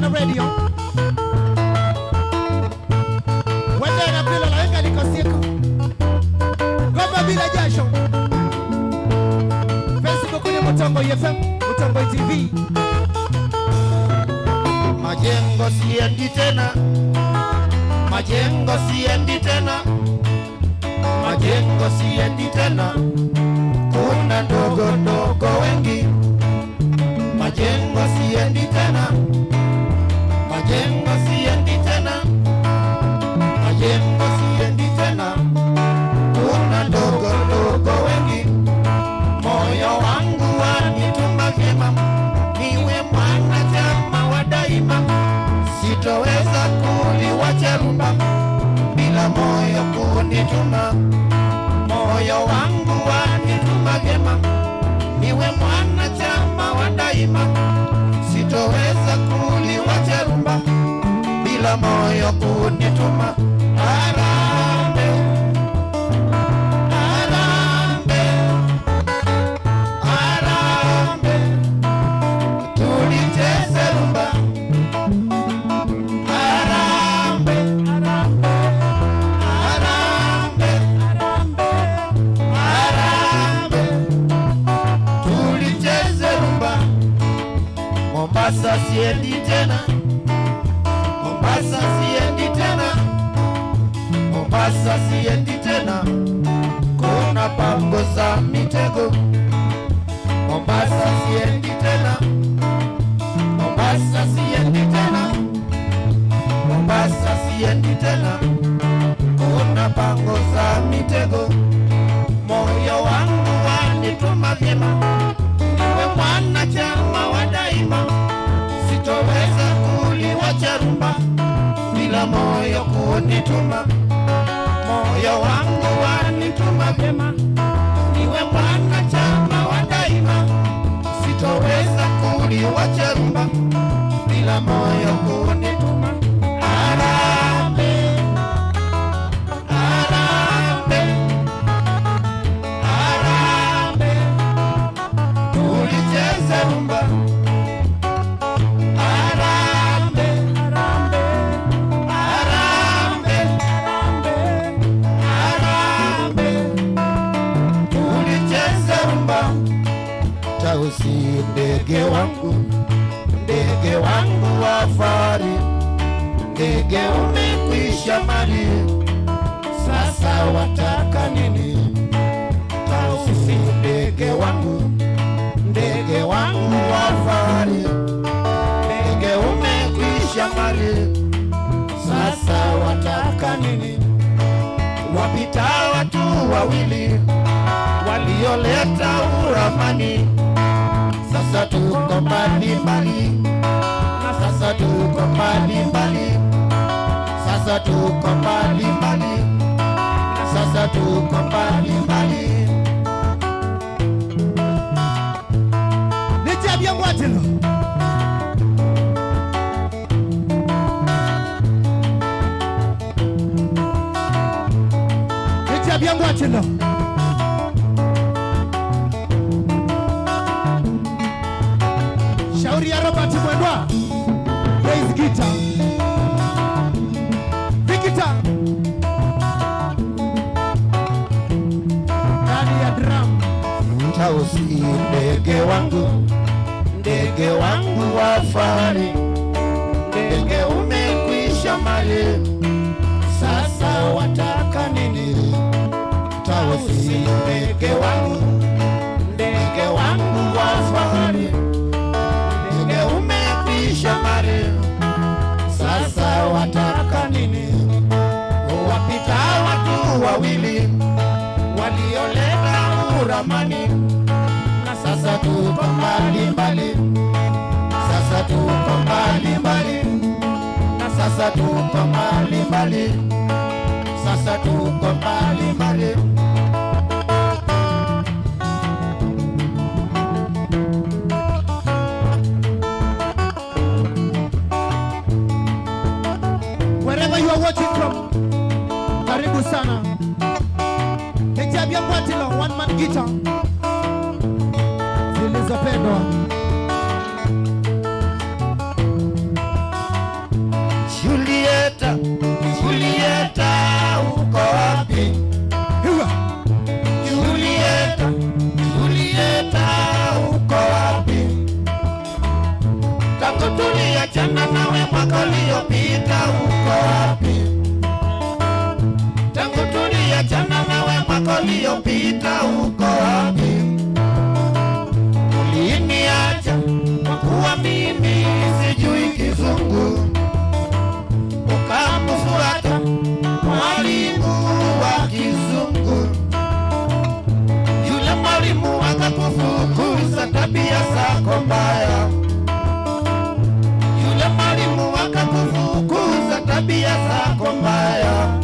na radio. Wende na bila la enga likosiko. Goma bila jasho. Facebook kwenye Mutombo FM, Mutombo TV. Majengo siendi tena, majengo siendi tena, majengo siendi tena, kuna ndogo ndogo wengi. Majengo siendi tena, majengo siendi tena, majengo siendi tena, kuna ndogo ndogo wengi. Moyo wangu wanituma vyema, niwe mwanachama wa daima. Sitoweza kuliwacha rumba bila moyo kunituma. Moyo wangu wanituma vyema, niwe mwanachama wa daima. Sitoweza kuliwacha rumba bila moyo kunituma. Harambee, harambee, harambee, tulicheze rumba. Mombasa siendi tena, Mombasa siendi tena, Mombasa siendi tena, kuna pambo za mitego. Mombasa siendi tena, Mombasa siendi tena, Mombasa siendi tena, kuna pambo za mitego. Moyo wangu wanituma vyema, niwe mwanachama wa daima. Sitoweza kuliwacha rumba bila moyo kunituma. Moyo wangu wanituma vyema, niwe mwanachama wa daima. Sitoweza kuliwacha rumba bila moyo kunituma. Harambee, harambee, harambee, tulicheze rumba. Tausi ndege wangu wa fahari, ndege umekwisha mali, sasa wataka nini? Tausi ndege wangu wa fahari, ndege umekwisha mali, sasa wataka nini? Wapita watu wawili walioleta uramani, sasa tuko mbali mbali, na sasa tuko mbali mbali, sasa tuko mbali mbali, na sasa tuko mbali mbali. Nitabia mwatilo. Nitabia mwatilo. Shauri ya Robert Mwendwa, praise guitar, Vikita, ndani ya drum. Tausi ndege wangu wa fahari, ndege umekwisha mali, sasa wataka nini? Tausi ndege wangu wa fahari, umekwisha mali, sasa wataka nini? Wapita watu wawili walioleta uramani, na sasa tuko mbali mbali, sasa tuko mbali mbali, na sasa tuko mbali mbali, sasa tuko mbali mbali. Watching from karibu sana. Nitabia mwatilo, one man guitar, zilizopendwa. tuliachana nawe mwaka uliopita uko wapi? Tangu tuliachana nawe mwaka uliopita uko wapi? Uliniacha kwa kuwa mimi sijui Kizungu, ukamfuata mwalimu wa Kizungu. Yule mwalimu akakufukuza tabia zako mbaya. Yule mwalimu akakufukuza tabia zako mbaya.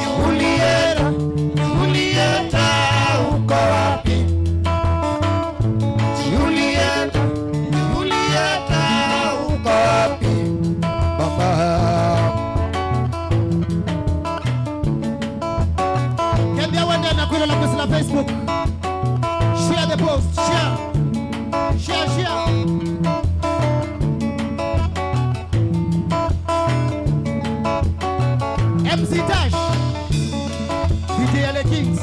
Julieta, Julieta uko wapi? Julieta, Julieta uko wapi? Baba Kembia wende na kwilo la post la Facebook. Share the post, share. Share. MC Dash, DJ Ale Kings,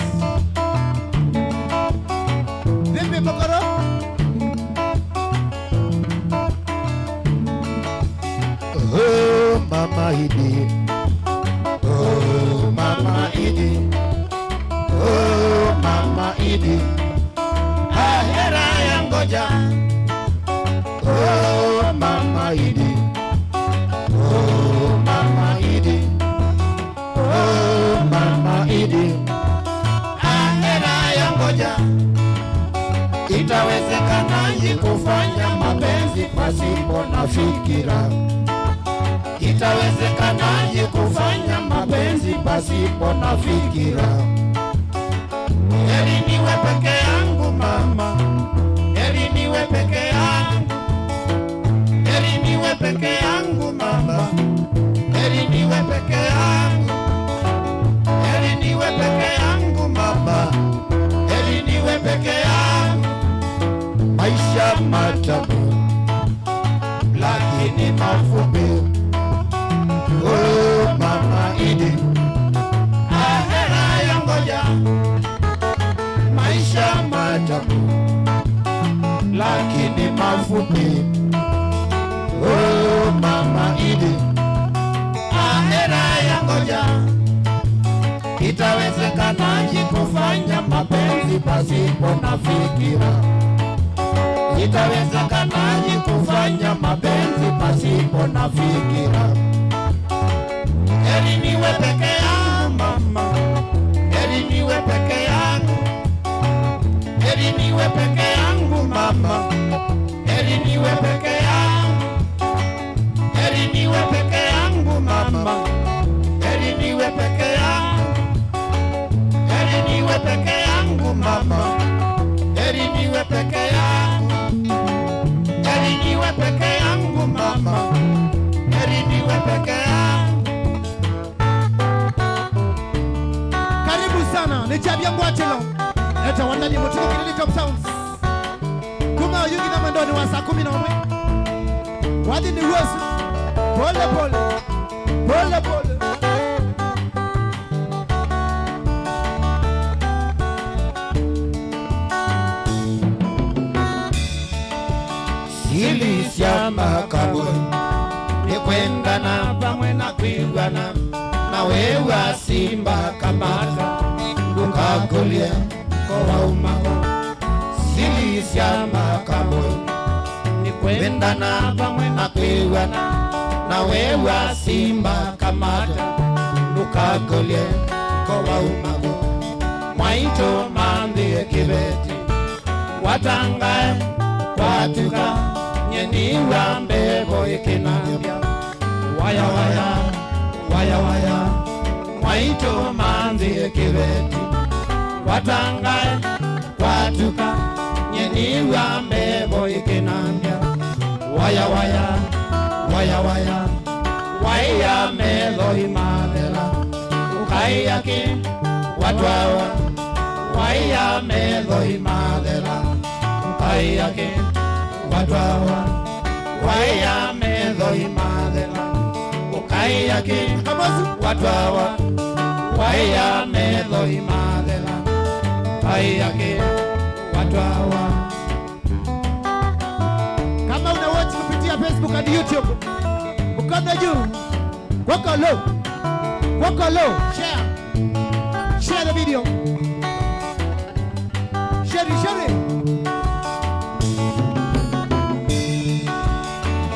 Vipi Kokoro, oh Mama Idi, oh Mama Idi, oh Mama Idi, ahera ya ngoja, oh Mama Idi, oh Mama Idi, oh Mama Idi, ahera ya ngoja. Itawezekanaje kufanya mapenzi pasipo na fikira? Itawezekanaje kufanya mapenzi pasipo na fikira? Heri niwe peke yangu mama, heri niwe peke yangu, heri niwe peke yangu mama, heri niwe peke yangu, heri niwe peke yangu mama, heri niwe peke yangu. Maisha matamu lakini mafupi. Oh Mama Idi, ahera ya ngoja. Maisha matamu lakini mafupi. Oh Mama Idi, ahera ya ngoja. Itawezekanaje kufanya mapenzi pasipo na fikira? Itawezekanaje kufanya mapenzi pasipo na fikira? Heri niwe peke yangu mama, heri niwe peke yangu, heri niwe peke yangu mama, heri niwe peke yangu, heri niwe peke yangu mama, heri niwe peke yangu, heri niwe peke yangu mama, heri niwe peke yangu, heri niwe peke yangu mama, heri niwe peke yangu. karibu sana, ni Chabia Mbwachelo. Leta wandani mutino kinili Top Sounds. Kuma yungi na mandoni wa saa 11. Wadi ni Rosu. Pole pole. Pole pole. Sili siama kaburi ni kwenda na pamwe na kuigwana na wewa simba kamata ukakulia kwa umako. Sili siama kaburi ni kwenda na pamwe na kuigwana na wewa simba kamata ukakulia kwa umako. Mwaito mambie kibeti watangae watuka nyeniwa mbebo ikinambia waya waya waya waya. Mwaito manzi kibeti watangae watuka nyeniwa mbebo ikinambia waya waya waya waya. Waya melo imadela ukayaki watwawa. Waya melo imadela ukayaki watwawa. Waya melo imadela ukayaki watwawa. Waya melo imadela ukayaki watwawa. Kama una watch kupitia Facebook and YouTube. Mkono juu. Wako low. Wako low. Share. Share the video. Share it.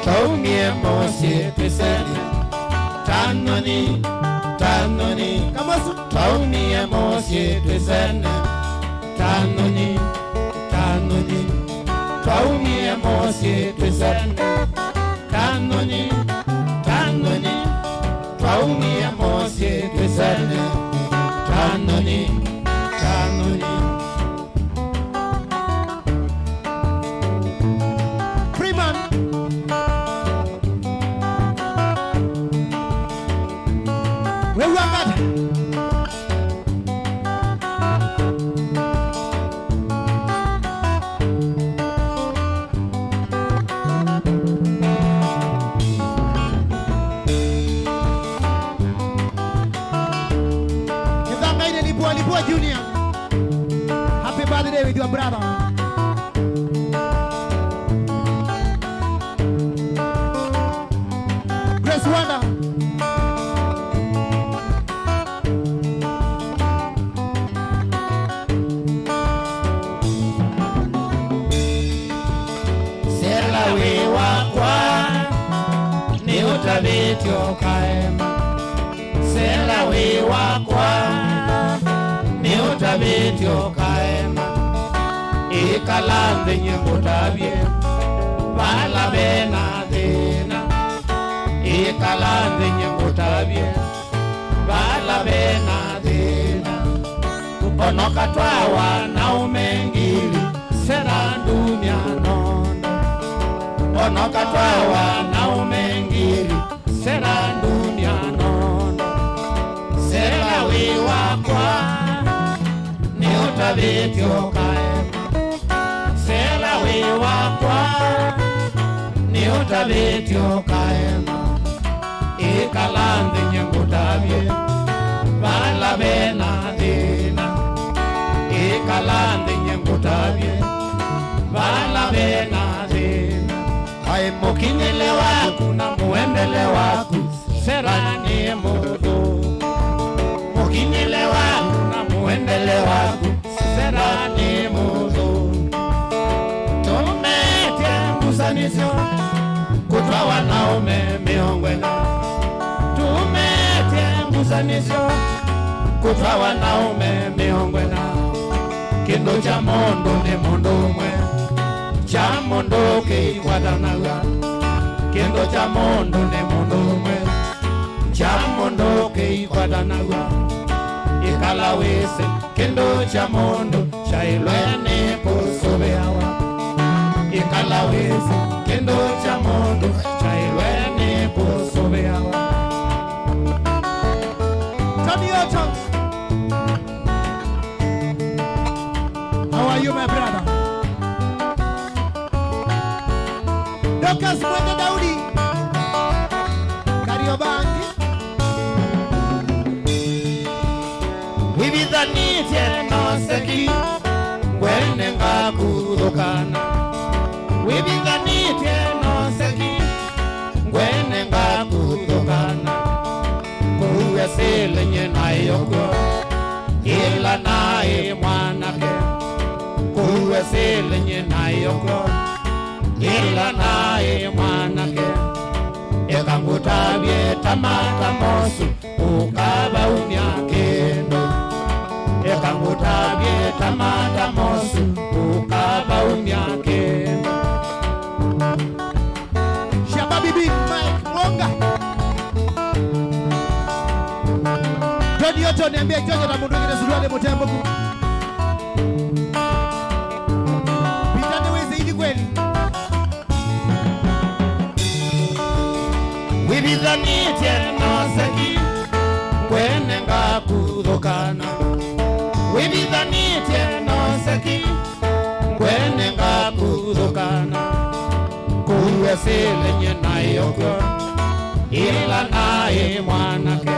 Taumie mosi peseni. Tanoni. Kamosu. Taumie mosi peseni. Tanoni. Taumie mosi peseni. Tanoni. Taumie mosi peseni. Tanoni. Freeman. Where we are at? Lipua Junior. Happy birthday with your brother. Grace Wanda. Sela wewa kwa ni utabityo kaema. Sela wewa kwa ni utabityo kaema. Ikalambe nyemutabye bala bena dena. Ikalambe nyemutabye bala bena dena. Uponoka twawa na umengili sera dunia nono. Uponoka twawa na umengili sera dunia nono. Sera wiwa kwa ni utabityo kaema. Sera wiwa kwa ni utabityo kaema. Ikalande nyengutabye bala bena dina. Ikalande nyengutabye bala bena dina. Ay mokinele waku na muendele waku sera ni mudu. Mokinele waku na muendele waku sera ni mudu. Tumete ngusanisyo kutwa wanaume miongwena. Tumete ngusanisyo kutwa wanaume miongwena. Kindu cha mondo ni mundu umwe. Cha mondo keikwatanaga. Kindu cha mondo ni mundu umwe. Cha mondo keikwatanaga. Ikala wese kindu cha mondo cha ilwene kusubeawa. Ikala wese kindu cha mondo cha ilwene kusubeawa. Turn your tongue. How are you, my brother? Dokas Mwende Daudi. Kariobangi. Wibidhanite no seki ngwene ngakudokana. Wibidhanite no seki ngwene ngakudokana. Kuwe silenye na yoko ila nae mwanake. Kuwe silenye na yoko ila nae mwanake. Ekangutabye tamata mosu ukaba unyakendo. Ekangutabye tamata mosu ukaba unyakendo. Shababi Big Mike Mwonga. Tony Oto niambia Jojo na mundu ngine suruale mutembo ku. Pitane wezi ili kweli. Wibidhanite no seki ngwene ngakudokana. Wibidhanite no seki ngwene ngakudokana. Kuwe silenye na yoko ila nae mwanake.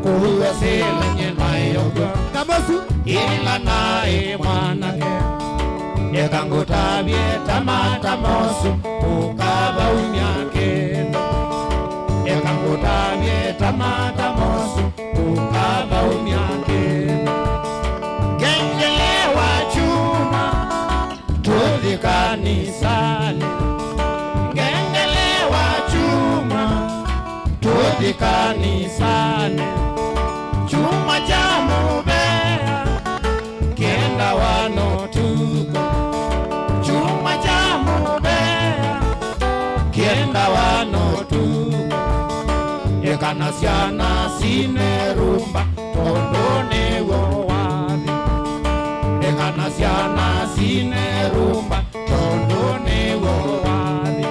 Kuwe silenye na yoko Kamosu. ila nae mwanake. Yekangutabye tamata mosu ukaba umyakendo. Yekangutabye tamata mosu ukaba umyakendo. Gengele wa chuma tudhi kanisani. Gengele wa chuma tudhi kanisani. Chuma cha mubea kenda wano tuko. Chuma cha mubea kenda wano tuko. Yekanasiana sine rumba tondone wo wari. Yekanasiana sine rumba tondone wo wari.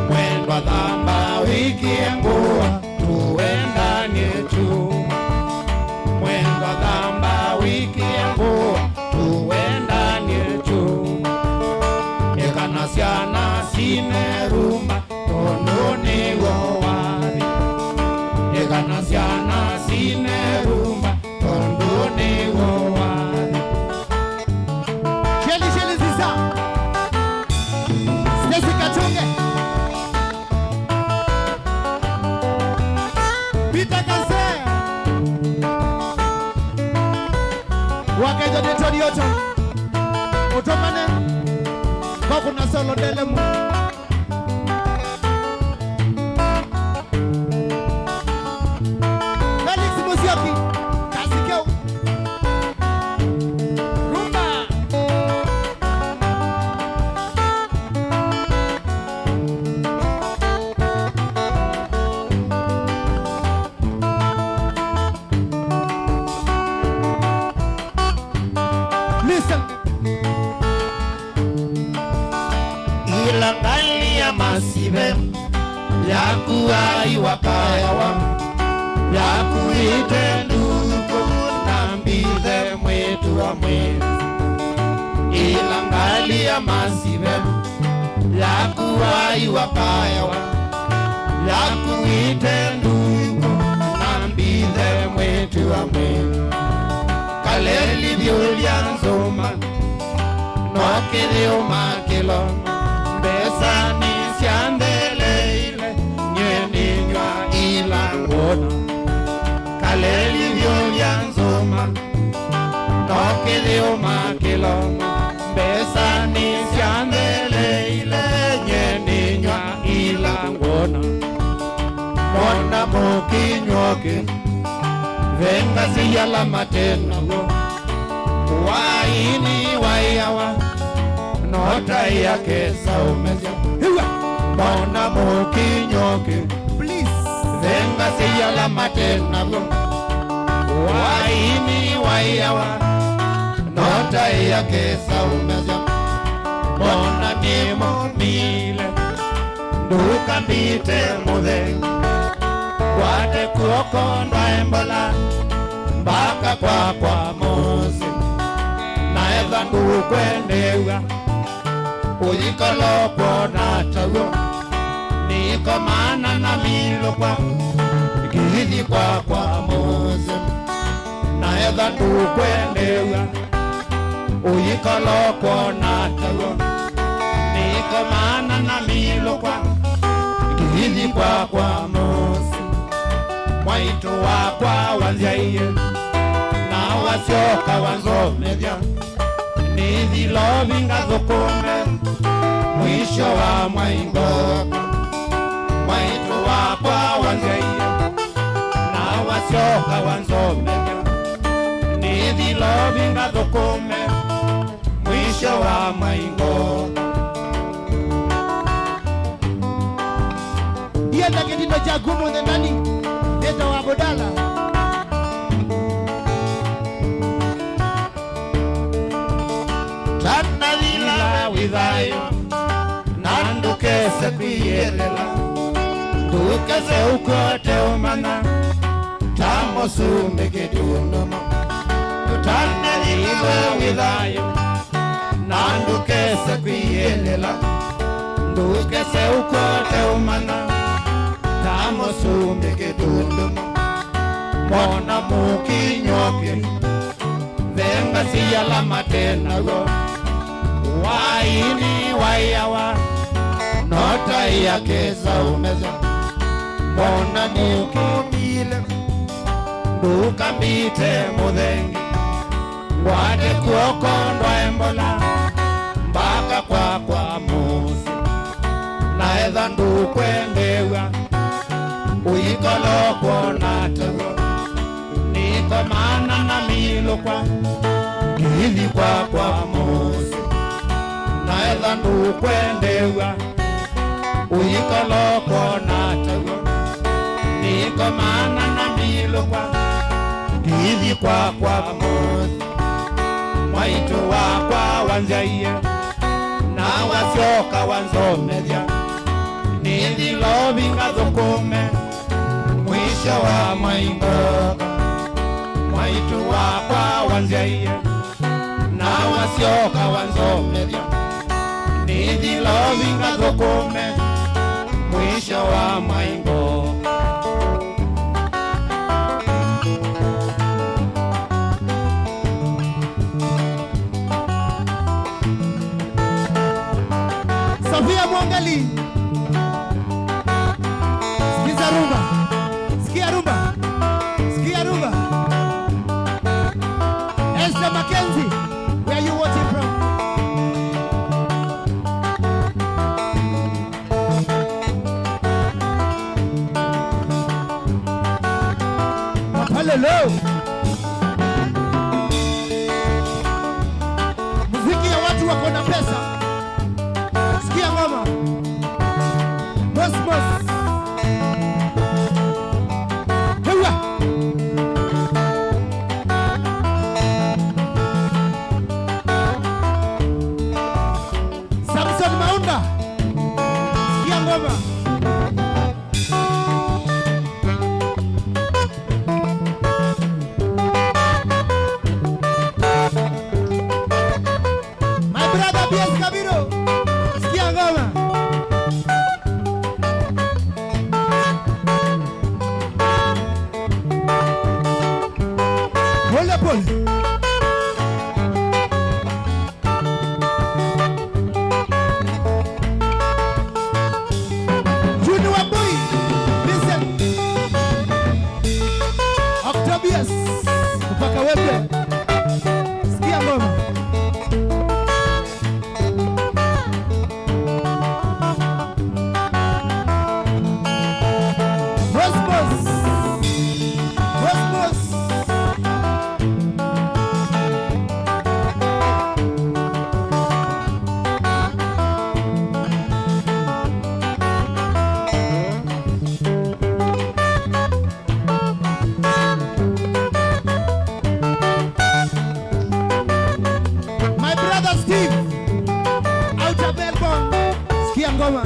Mwendwa dhamba wiki engua tuenda nye chuma. Mwendwa dhamba wiki engua tuenda nye chuma. Yekanasiana sine rumba tondone wo wari. Yekanasiana sine rumba tondone wo wari. Sheli ziza. Stesi Kachunge. Peter Kase. Wakejo de Tonioto. Otomane. Bakuna solo delemu. Felix Musyoki. Kasikeo. Rumba. Listen. Ilangali ya masive yakuwa iwakayawa yakuite nduko nambithe mwetu wa mwezi. Ilangali ya masive yakuwa iwakayawa yakuite nduko nambithe mwetu wa mwezi. Kaleli vyolia nzoma nokilio makilo mbesa nisiandeleile nyeninywa ilangona. Kaleli vyolia nzoma nokilio makilo mbesa nisiandeleile nyeninywa ilangona. Mona mokinywoke venga siyala matenago waini waiyawa nota yake saumezya. Mona mokinyoke Please. venga siyala matenago waini waiyawa nota yake saumezya. Mona nimo mile nduka mbite mudhe kwate kuoko ndaembola mbaka kwa mosi. Naeza ndukwendewa uyikolokwo natago niko mana na milokwa gihidi kwa mosi. Naeza ndukwendewa uyikolokwo natago niko mana na milokwa gihidi kwa mosi. Mwaito wakwa wanzaiye na wasioka wanzomethya nithilo vingathukome mwisho wa mwaingoka. Mwaito wakwa wanzaiye na wasioka wanzomethya nithilo vingathukome mwisho wa mwaingoka. Yenda kitindo cha gumu ndani. Neta wa bodala. Tana lila widhayo nandukese kwiyelela ndukese ukote umana tamo sumbe kitunuma. Tana lila widhayo nandukese kwiyelela ndukese ukote umana tamo sumbe kitunuma. Mona mukinyoke venga siyala matenago waini waiawa nota yake zaumeza mona nikumile ndukambite muthengi ngwate kuokondwa embola mbaka kwa musi naetha ndukwendewa uyikolokwo na tego nikomana na milukwa ngili kwa musi naetha ndukwendewa uyikolokwo na tego nikomana na milukwa ngili kwa musi mwaitu wakwa wanzaiye na wasyoka wanzomethya nithilovinga thukume mwisho wa maingoka mwaitu wakwa wanzaiye na wasyoka wanzomethya nithilovinga thukume mwisho wa maingoka. Sofia Mwangali, sikiza rumba, sikia rumba, sikia rumba. Esther Mackenzie, where are you watching from? Hello. Muziki ya watu wako na pesa. Sikia ngoma. Boss. Hewa. Samson Maunda. Sikia ngoma. My brother B.S. Kabiro. Sikia ngoma. Pole. Junior boy, listen. Octobius, mpaka wewe. Sikia ngoma. Boss. My brother Steve, out of Melbourne. Sikia ngoma.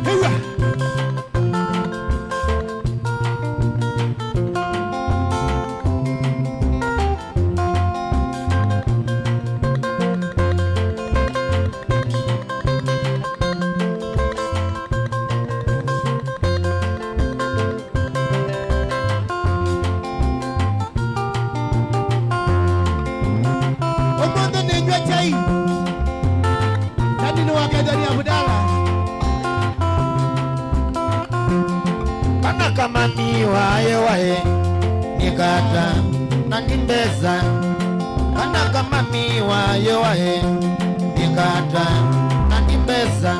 Hewa. Omondo nenywa chai. Nani ni wakadani ya budala. kana kama miwaye nikata na nimbeza kana kama miwaye nikata na nimbeza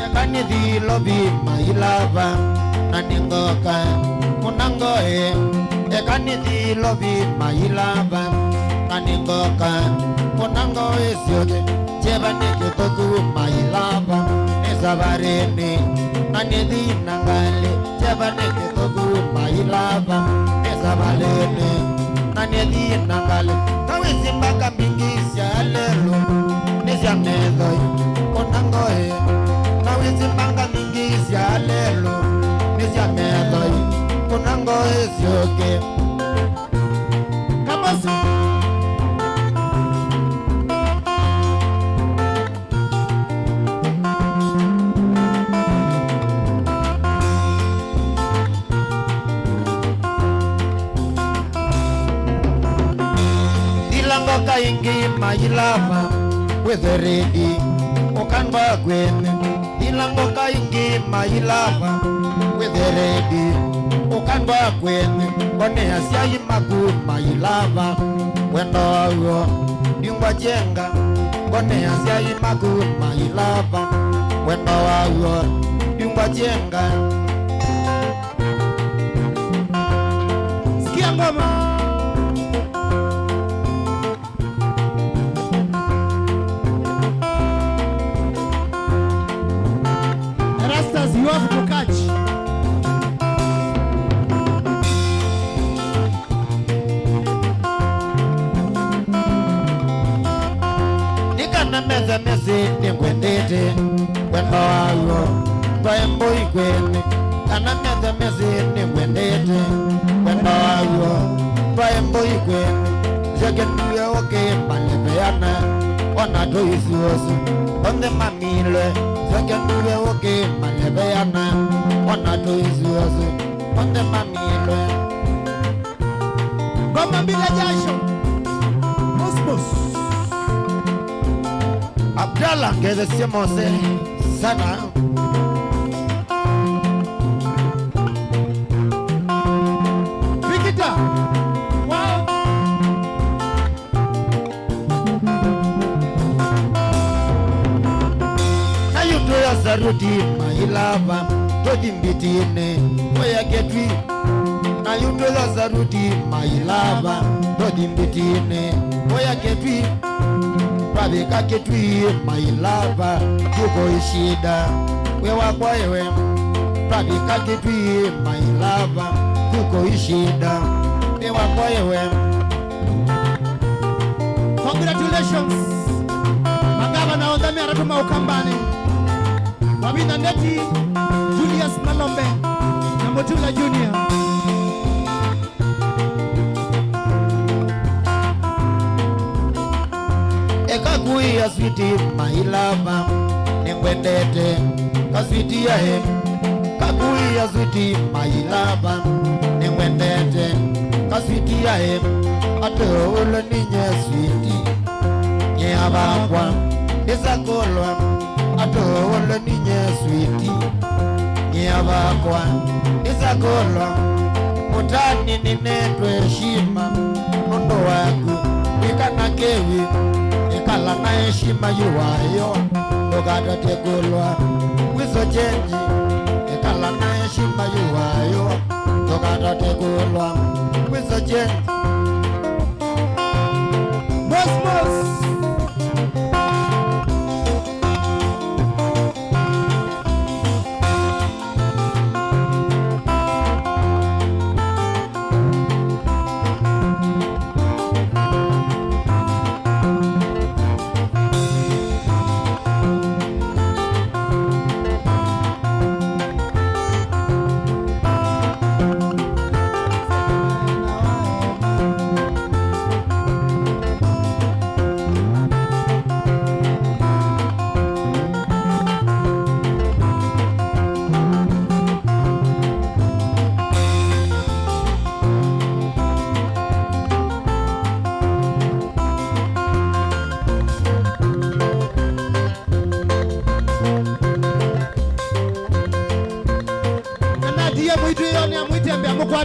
yakanithilo vima ilava na ningoka munangoe yakanithilo vima ilava na ningoka munangoe siote cheva nikitoku mailava nisavareni na nidhinangali cheva nikitoku mailava nisavaleni na nidhinangali nawisimbaka mbingisya lelo nisyamethoi munangoe nawisimbanga mbingisya lelo nisyamethoi munangoe sioke Kamosi. Ilangoka ingi mailava with a ready Okanba Gwen. Ilangoka ingi mailava with a ready Okanba Gwen. Konea siya imagu mailava when all Yungwa jenga Konea siya imagu mailava when all Yungwa jenga. Sikia ngoma. You have to catch. Nikana meza mezi ni kwendete Wendo wawo Kwa mbo ikwene Kana meza mezi ni kwendete Wendo wawo Kwa mbo ikwene Zeke nuye oke Malebeana Wana to isuosu Onde mamile Zeke nuye oke Malebeana Wana to isuosu Onde mamile Goma bila jasho Mosmos Abdallah ngeze simose sana Vikita Wow Nayuto ya saruti mailava Todi mbitine Oya ketwi Nayuto ya saruti mailava Todi mbitine Oya ketwi Pavika ketwi mailava Tuko ishida Wewa kwa ewe Pavika ketwi mailava Tuko ishida Wewa kwa ewe. Congratulations Magavana Ondami Aratuma Ukambani Wabina Neti Julius Malombe na Motula Junior. Ekagui ya switi mailava Nengwendete Kaswiti ya he Kagui ya switi mailava Nengwendete Kaswiti ya he Ate ule ninye switi Nye abakwa Isa kolwa Ate ule ninye switi Nye abakwa Isa kolwa Mutani ninetwe shima Nondo waku Ikana kewi Ikala na heshima yuwayo Nogata tegulwa Wizo jenji Ikala na heshima yuwayo Nogata tegulwa Wizo jenji Mosmos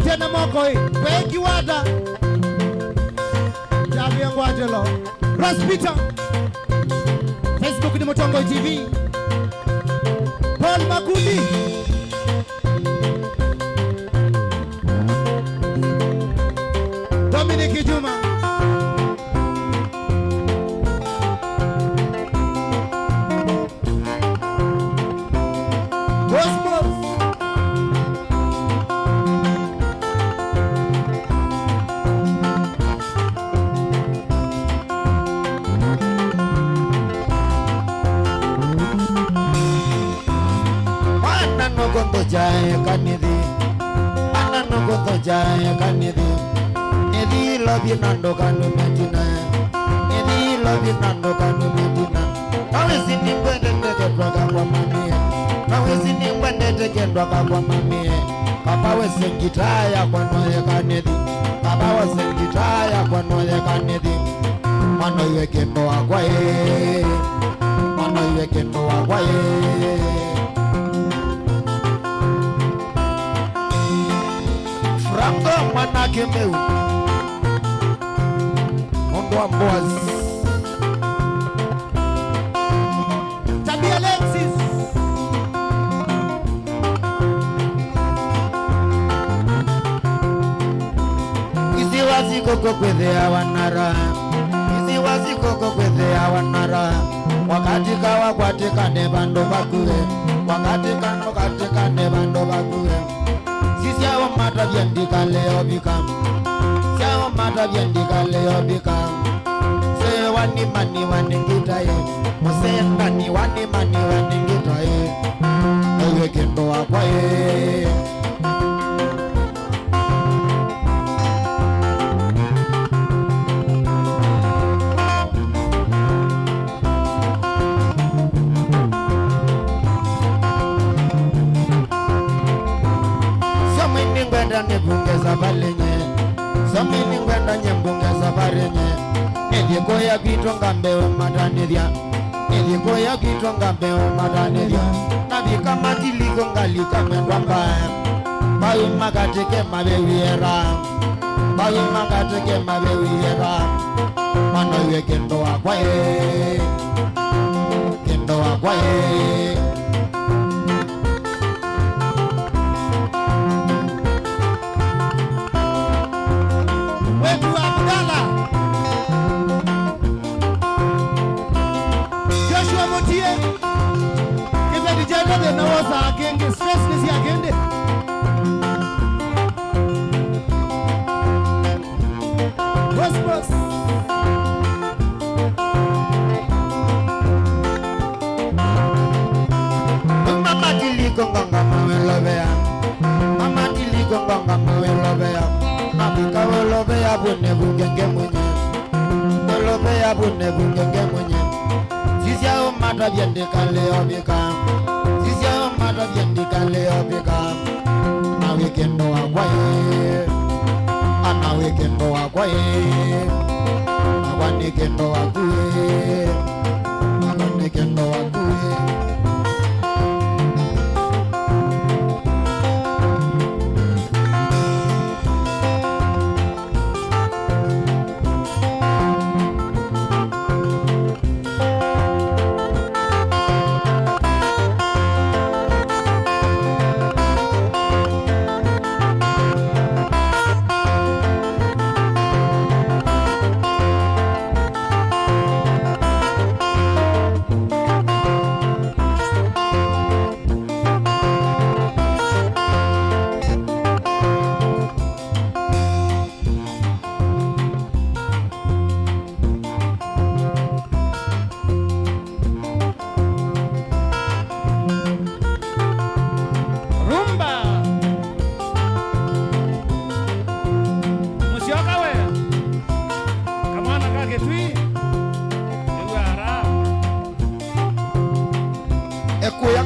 Tena moko hii Kweki wada Javi yangu ajelo Raspita Facebook ni Mutongo TV Paul Makundi Dominic Juma Jaya kanidi Anano goto jaya kanidi Nidi lobi nando kanu medina Nidi lobi nando kanu medina Nawezi ni mwende teke droga kwa mamie Nawezi ni mwende teke droga kwa mamie Kapa wese ngitaya kwa noye kanidi Kapa wese ngitaya kwa noye kanidi mwana iwe kendo wakwa mwana iwe kendo wakwa Franco mwana Kimeu Mondwa Mboaz Tabia Alexis Isiwazi koko kwethea wanara Isiwazi koko kwethea wanara Wakati kawa kwatika ne bando bakure Wakati kano katika ne bando bakure Sisi yao mata vyandika leo bikam Siao mata vyandika leo bikam Se wani mani waningita ye Mose ndani wani mani waningita ye Ewe kendo wakwa ye Nebungeza balenye Somini ngwenda nyembungeza barenye Nidiko ya gito ngambewe madanidya Nidiko ya gito ngambewe madanidya Nabika matiliko ngalika mwendwa mbaya Bawi magateke mabewiera Bawi magateke mabewiera Manowe kendo wakwaye Kendo wakwaye na waza agenge stress nisi agende boss mama tiliko nganga mawelovea mama tiliko nganga mawelovea nabika welovea bune bungenge mwenye welovea bune bungenge mwenye sisi yao mata vyandika leo bika mata vyandika leo bika na wikendo wakwaye ana wikendo wakwaye na wanikendo wakuye na wanikendo wakuye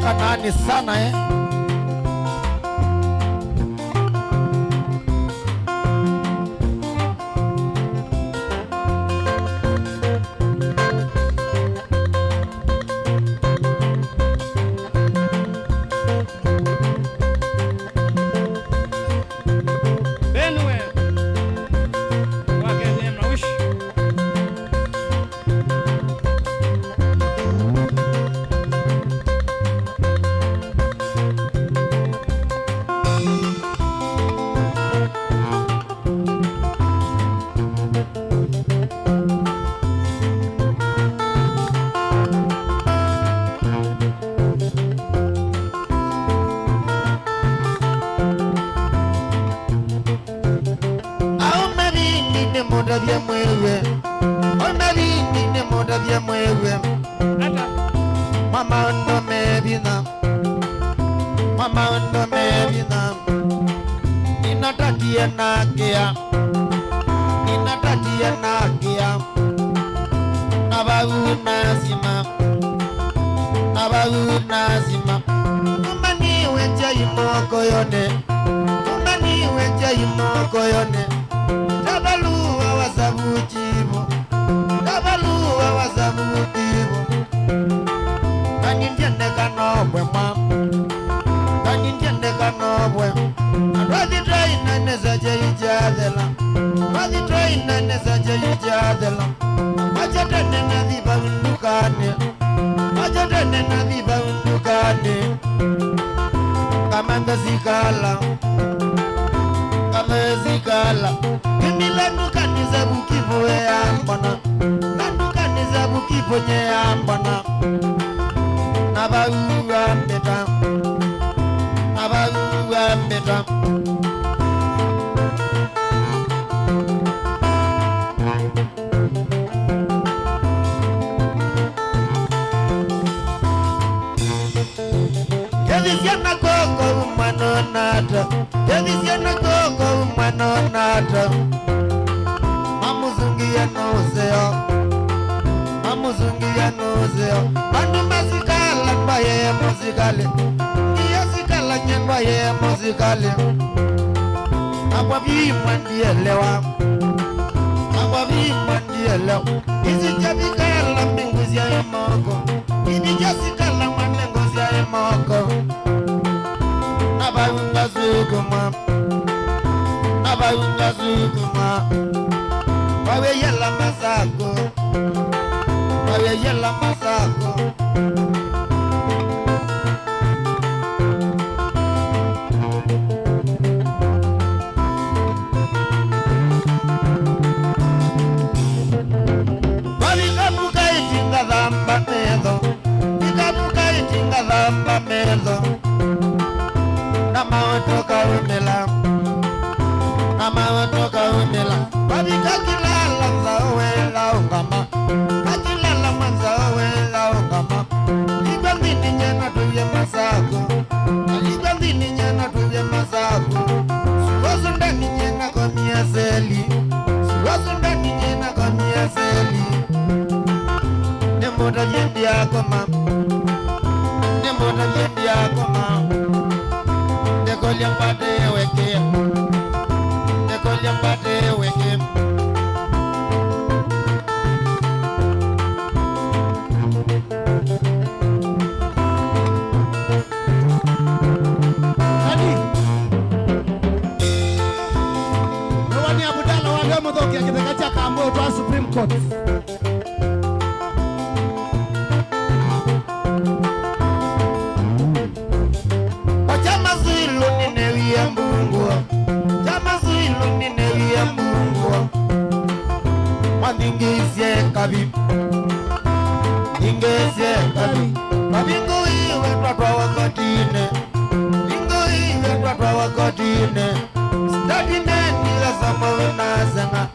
Kanani sana moda vya mwewe ona vini ne moda vya mwewe mama ndo mebina ninatatia nakia nababu nazima umani wenja imoko yone tabaluwa wasabuchimu Adwathi traina nezaje ijadela. Adwathi traina nezaje ijadela. Majatene na viva undukane. Majatene na viva undukane. Kamanda zikala. Kamezikala. Kimila nukaniza bukivu ya mbana. Nukaniza bukivu ya mbana. Nabaruwa mbeta. Nabaruwa mbeta. Yavisiana koko umano nata. Yavisiana koko umano nata. Mamuzungi ya nozeo. Mamuzungi ya nozeo. Bandu mazikala mbaye muzikale. Iya zikala nyembaye muzikale. Akwa bimwa ndielewa. Akwa bimwa ndielewa. Izi jabikala mbinguzi ya moko. Izi jasikala mwanengozi ya moko. Nabaunga zukuma. Nabaunga zukuma. Wawe yela masako. Wawe yela masako. Wabikabuka itinga dhamba medo. Wabikabuka itinga dhamba medo. Nama watoka umela. Nama watoka umela. Wabika kilala zawe la ungama. Akilala manzawe la ungama. Ligwandini nyena tuye masako. Ligwandini nyena tuye masako. Suwazundani nyena komia seli. Suwazundani nyena komia seli. Nemoda yendi akoma. Nemoda yendi akoma. Dekoliang pade weke. Dekoliang pade weke. Adi. Nawani Abudala wale mudhoki akitakacha kambo twa Supreme Court. Chama zilo ninewia mbungwa. Chama zilo ninewia mbungwa. Mandingizie kabi. Ndingizie kabi. Mabingu iwe twatwa wakatine. Bingu iwe twatwa wakatine. Study men nila sama wenazenga.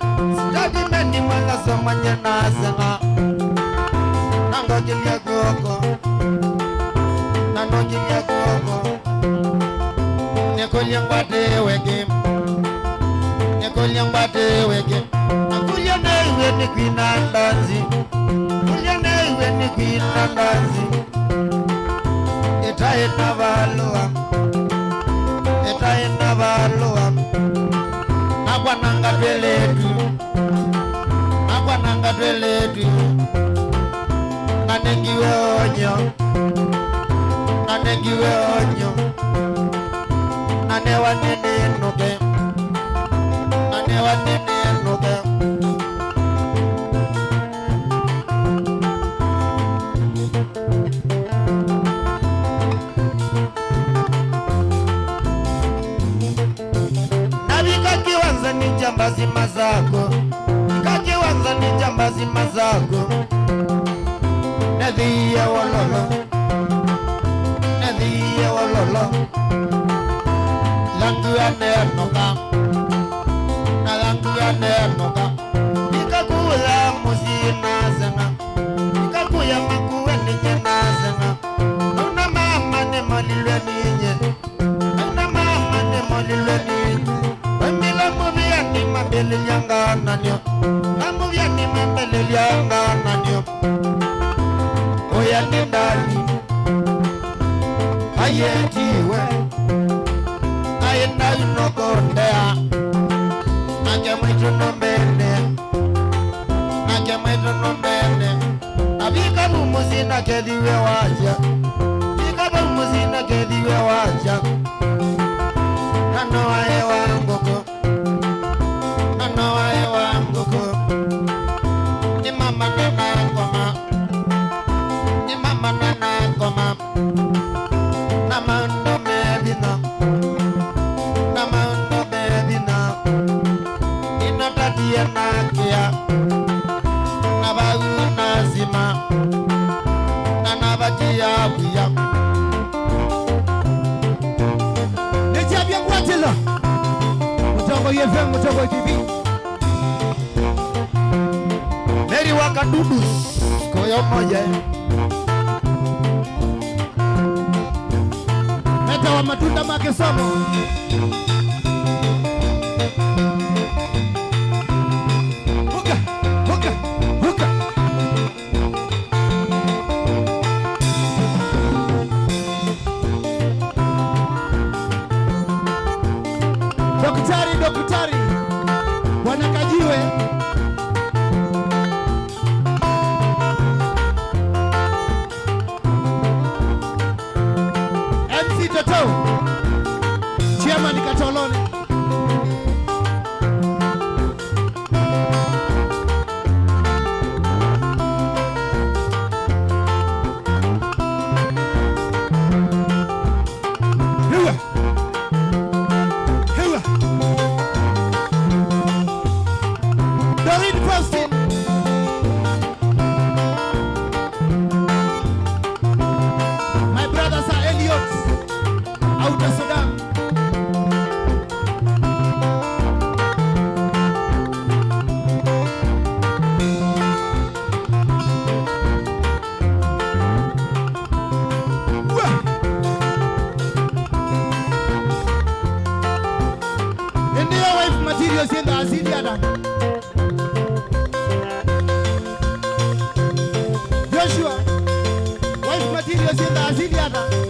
Study men ni mwala sama nyenazenga. Nangojilia kuoko. Nangojilia kuoko. Nekoliang bate weke. Nekoliang bate weke. Akulia newe ni kwina ndanzi. Akulia newe ni kwina ndanzi. Eta valoa. Eta valoa. Agwa nanga tweletu. Agwa nanga tweletu. Nanengiwe onyo. Nanengiwe onyo. Nanewa nene nuke. Nanewa nene nuke. Nabika kiwanza ni jambazi mazako. Nika kiwanza ni jambazi mazako. Nadhiya walolo. Nadhiya walolo. Langu ya nenoka. Na langu ya nenoka. Nikakuya musina zena. Nikakuya makuwe nije na zena. Una mama ne molilwe nije. Una mama ne molilwe nije. Wembila muvia ni mambele yanga nanyo. Namuvia ni mambele yanga nanyo. Oya ni ndani. Ayetiwe. Ayena inokondea. Nakemaitu nombene. Nakemaitu nombene. Abika mumuzina kediwe waja. Bika mumuzina kediwe waja. Nanoae wanguko, nanoae wanguko. Ni mama nana ngoma, ni mama nana ngoma. Namando medina, namando medina. Inatatia nakia, nabagu nazima, nanabatia pia. Nijabia Ngwatilo Mutongo FM, Mutongo TV. Meri wakadudu koyo moja. Meta wa matunda make somo. Huka, huka, huka. Daktari Bwana Kajiwe. MC Toto Chairman Katoloni. Joshua, wife materials in the Aziliana.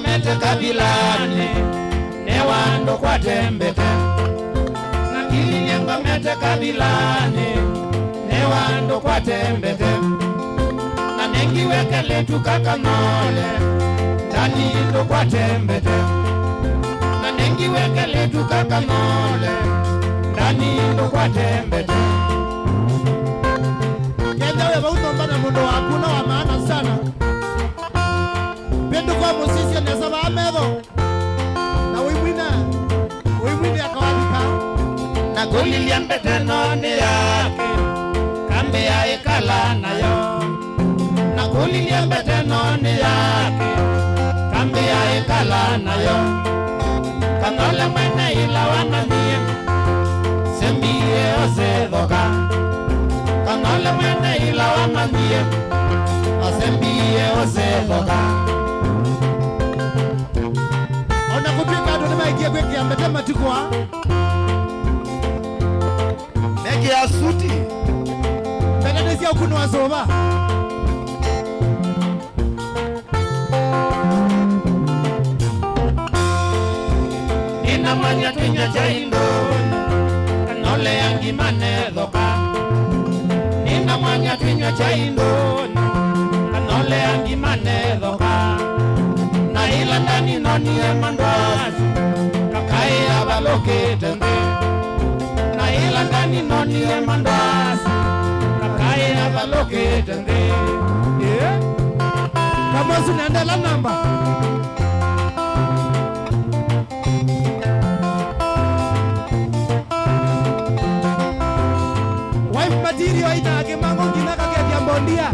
Mete kabilani newando kwa tembete. Nakili nyengo mete kabilani newando kwa tembete. Na nengi wekele tukakanole ndani ndo kwa tembete. Na nengi wekele tukakanole ndani ndo kwa tembete. Kenda wewe utombana mundo hakuna wa maana sana. Pendo kwa musisi nesaba amedo na wimwina akawabika na goli liambete noni yake kambi ya ikala nayo. Na goli liambete noni yake kambi ya ikala nayo. Kanole mwene ila wananie sembiye ose doka. Kanole mwene ila wananie sembiye ose doka. Kupika ndo nimaikia kweki ya mbetema tukwa Megi ya suti Benedesi ya ukunu wa soba Nina mwanya tunya chaindo Kanole yangi mane doka. Nina mwanya tunya chaindo Kanole yangi mane doka. Na ila ndani noni ya mandwazi kakai abaloke tende. Na ila ndani noni ya mandwazi kakai abaloke tende. Kama sunaendela namba wife material ina akimango ngina kaketia bondia.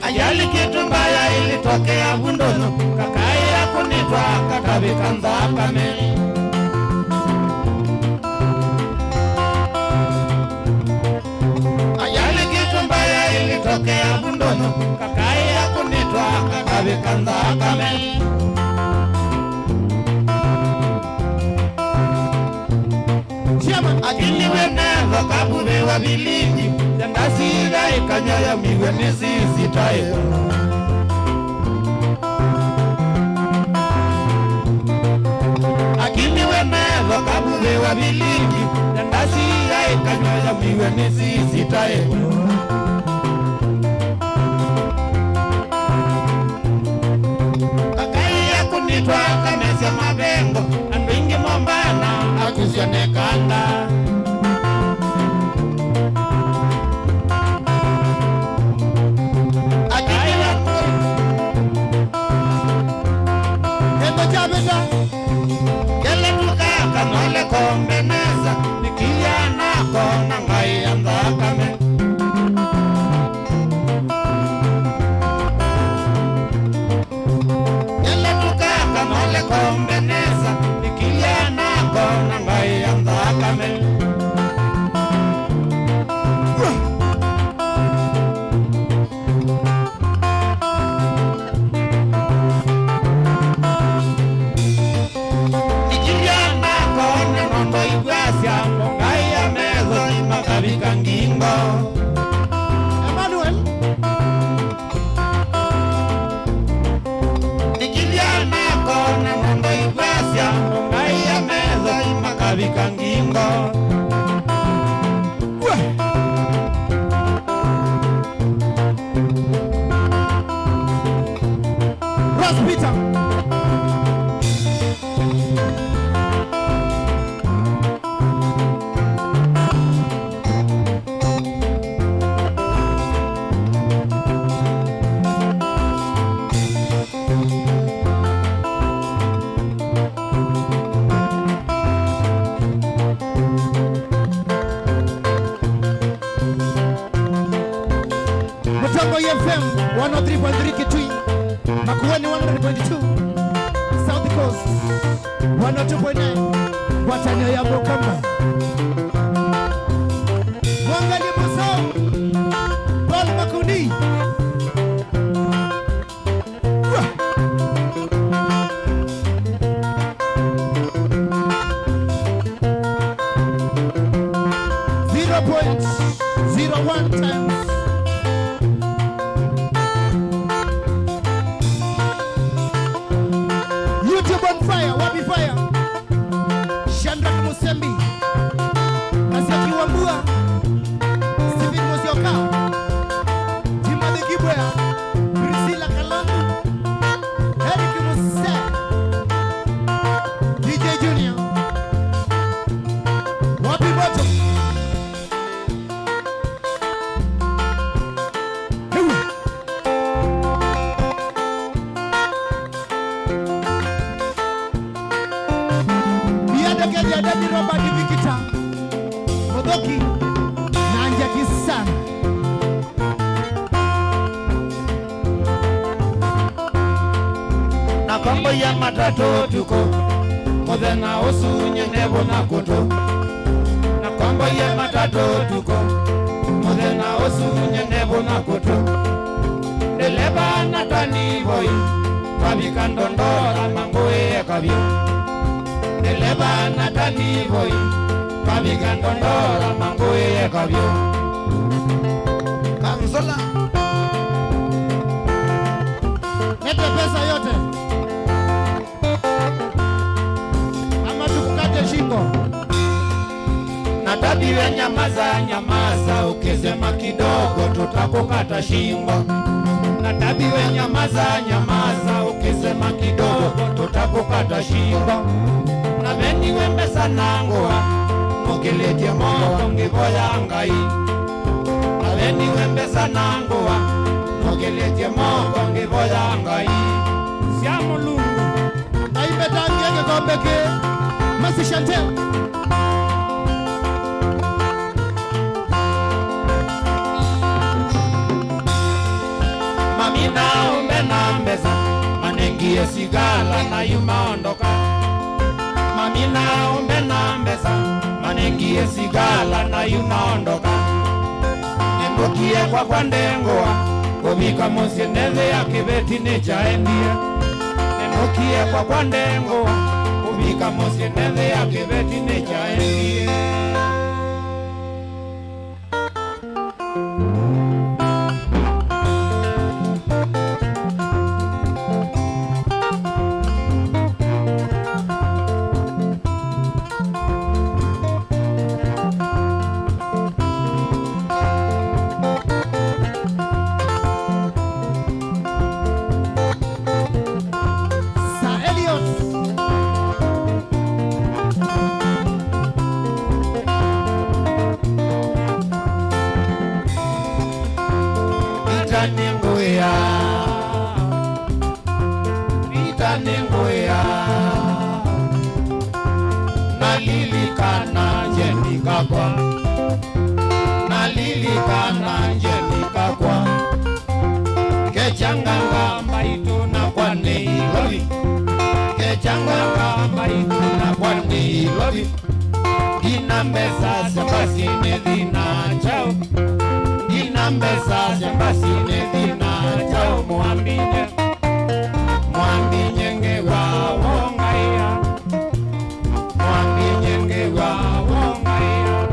Ajali kitu mbaya ilitokea Bundono, kakai ya kunitwa katabikanza kameli. Ajali kitu mbaya ilitokea Bundono, kakai ya kunitwa kanda kame akini weneva kabube wa bilingi Yandasira ikanyaya miwe nisisi tayo akini weneva kabube wa bilingi Yandasira ikanyaya miwe nisisi tayo kakaya kunitwa kamesya mabengo andwingi mombana akusionekana kombeneza nikiyana kona ngai andakame yele tukaka mole kombeneza nikiyana kona ngai andakame Emmanuel nikiliana kona ngondo igwasya ngai ya meza imakabika ngingo Ross Peter Mutambo FM 103.3 Kitui, Makueni 100.2, South Coast 102.9, Watania ya Bokamba, Mwangali Muso, Paul Makundi, .01 times YouTube on fire, Wabi fire. Shandra Musembi, Asiaki Wambua, Stephen Mosioka, Timothy Kibwea, Priscilla Kalondu, Eric Muse, DJ Junior, Wabi Boto. Dadi Roba Divikita Modoki Nanja Kisana na kombo ya matatu tuko modena osunye nebo na koto na kombo ya matatu tuko modena osunye nebo na koto deleba na tani boy kabika ndondora mangoe kabio deleba na tani boy kabika ndondora mangoe kabio kanzola Nete pesa yote ama tukukate shingo. Natabiwe nyamaza ukisema kidogo tutakukata shingo. Natabiwe nyamaza ukisema kidogo tutakukata shingo. Na beni wembe sanangua mukiletie moto ngivoya ngai. Na beni wembe sanangua mukiletie moto ngivoya ngai. Sia mulungu Aibe tangienge kobeke Masi Chantel Mamina umena mbeza manengie sigala na yumaondoka. Mamina umena mbeza manengie sigala na yumaondoka. Nembukie kwa ndengoa Kubika musineze ya kibeti ni chaendie Nenukie kwa kwa ndengo Kubika musineze ya kibeti ni chaendie Vita nengoya Nalilikana jenikakwa Nalilikana jenikakwa Kechanganga maitu na kwa Nairobi Kechanganga maitu na kwa Nairobi Dina mbesa sembasi nedina chao Dina mbesa sembasi nedina chao Mwambinye Mwambinye ngewa wongaya Mwambinye ngewa wongaya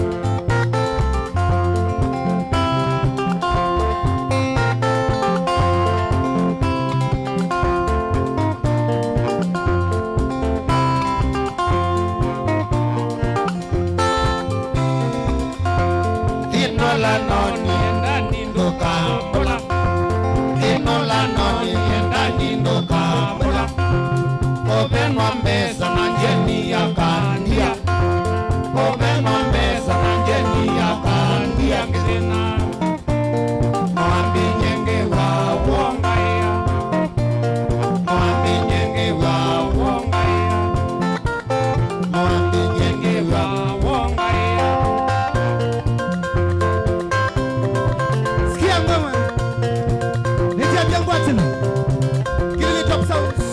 Dinola noni enda nindo kambola Dinola noni enda nindo kambola Kobenwa mbesa na njeni ya kandia Kobenwa mbesa na njeni ya kandia Kizina Mwambi nyenge wa wongaya Mwambi nyenge wa wongaya Mwambi nyenge wa wongaya Sikia ngoma. Nikiambia ngwatini. Kili top sounds.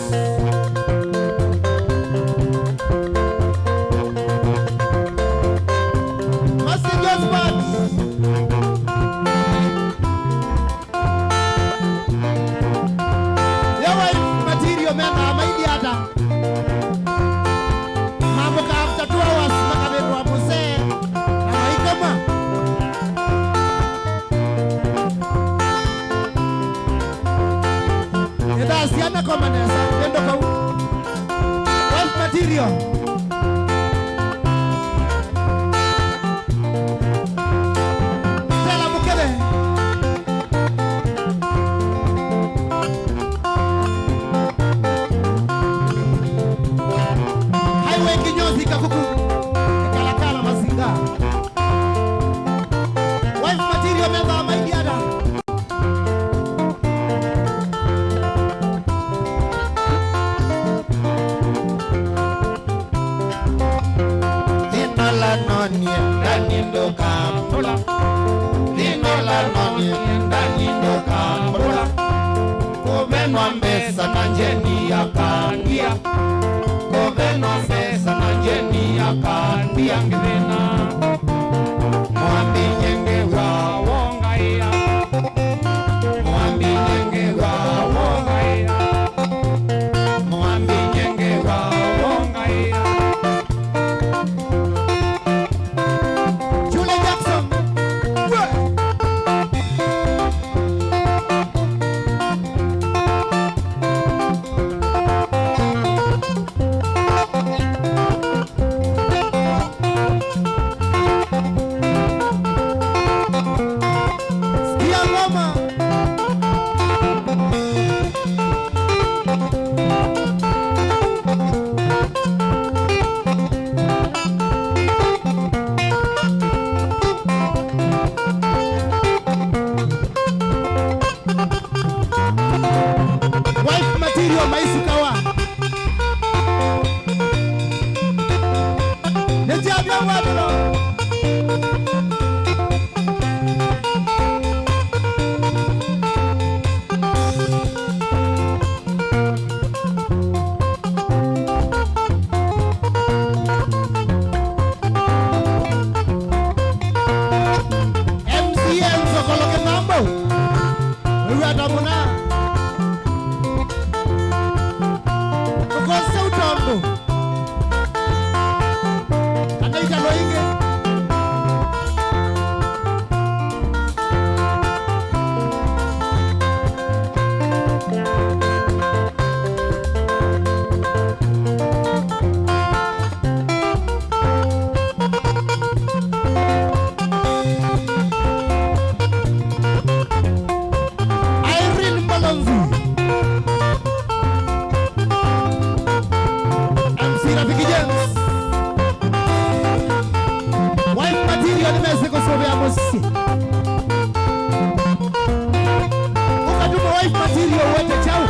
Messengers band. Yawa material mena maidi hata. Mambo ka after 2 hours makabendwa muse. Na maikama. Siana koma nesa, endo kau. Wife material. Stella Mukele. Highway kinyozi kakuku. Kalakala mazinga. Wife material meza maidiada. Dinola noni enda nindo kambola Dinola noni enda nindo kambola Kobenwa mbesa na njeni ya kandia Kobenwa mbesa na njeni ya kandia Ngizina Mwambi nyenge wa wongaya Mwambi nyenge wa wongaya Mwambi nyenge wa wongaya Julie Jackson. mosi. Ukatuma wife material wote chao.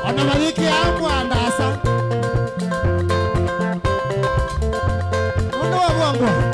Ona maliki yangu andasa. Ona wabongo.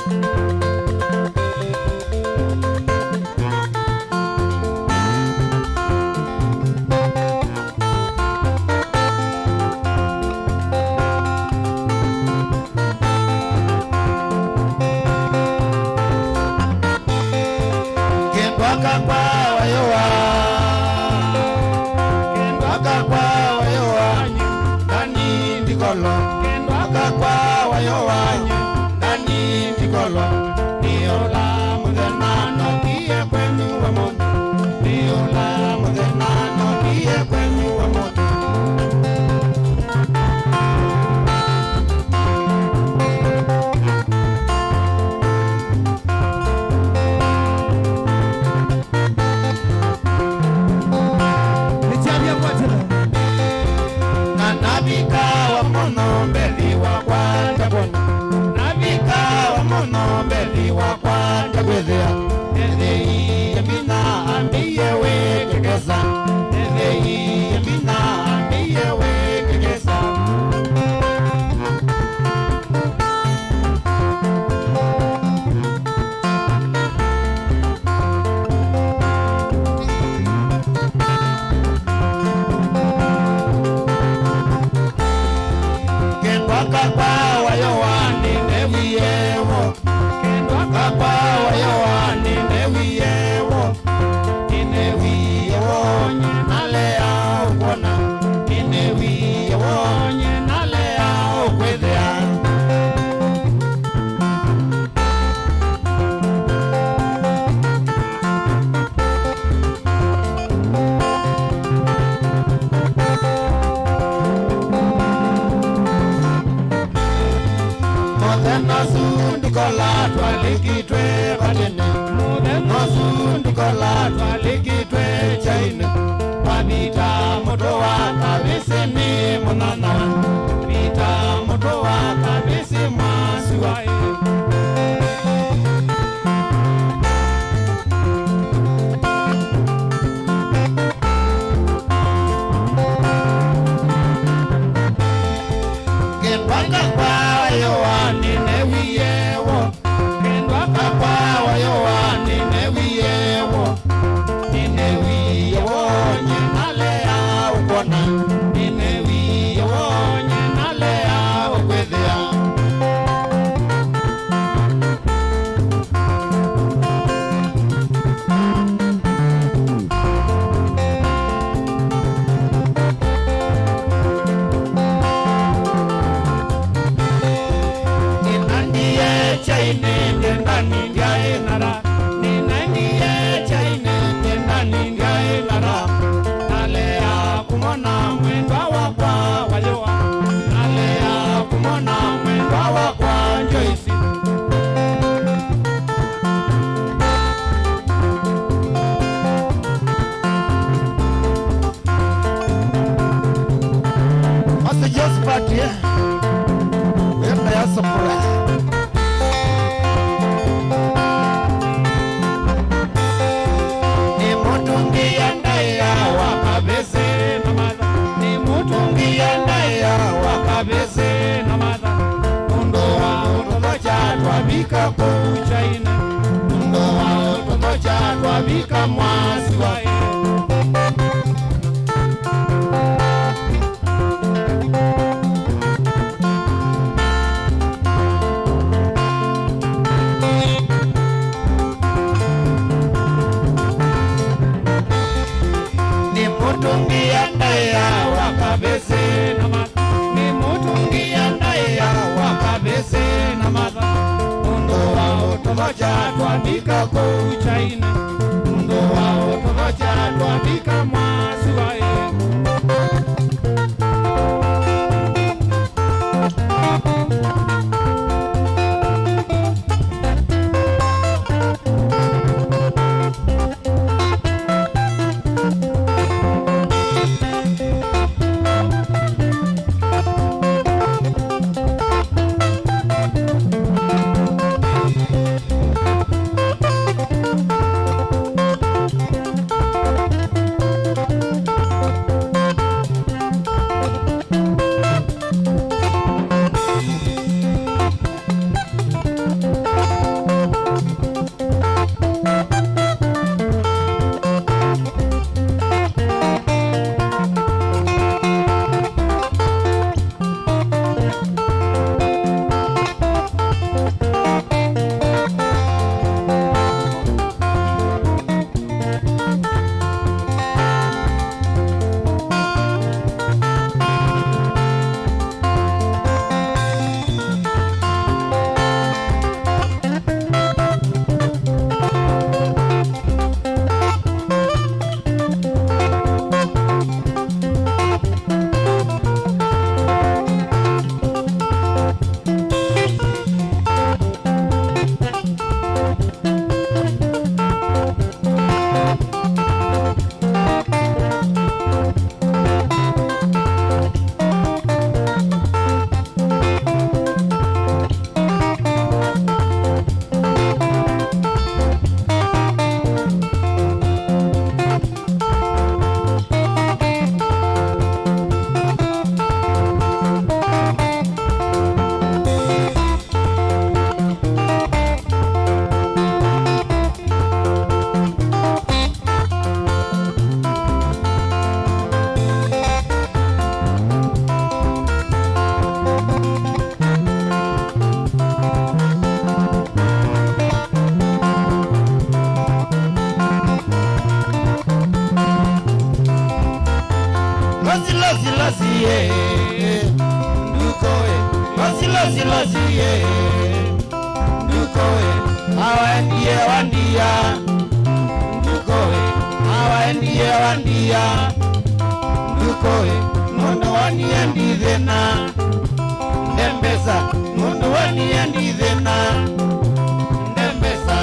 losie ndukoe losie ndukoe awaendie wandia ndukoe awaendie wandia ndukoe mundu waniendi thina ndembesa mundu waniendi thina ndembesa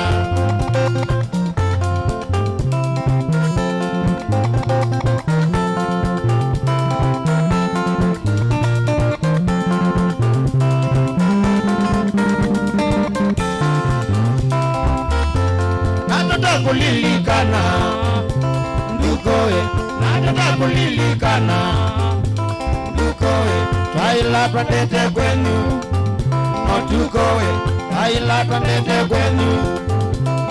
kulilikana ndukoe nataka kulilikana ndukoe twaila twatete kwenu notukoe twaila twatete kwenu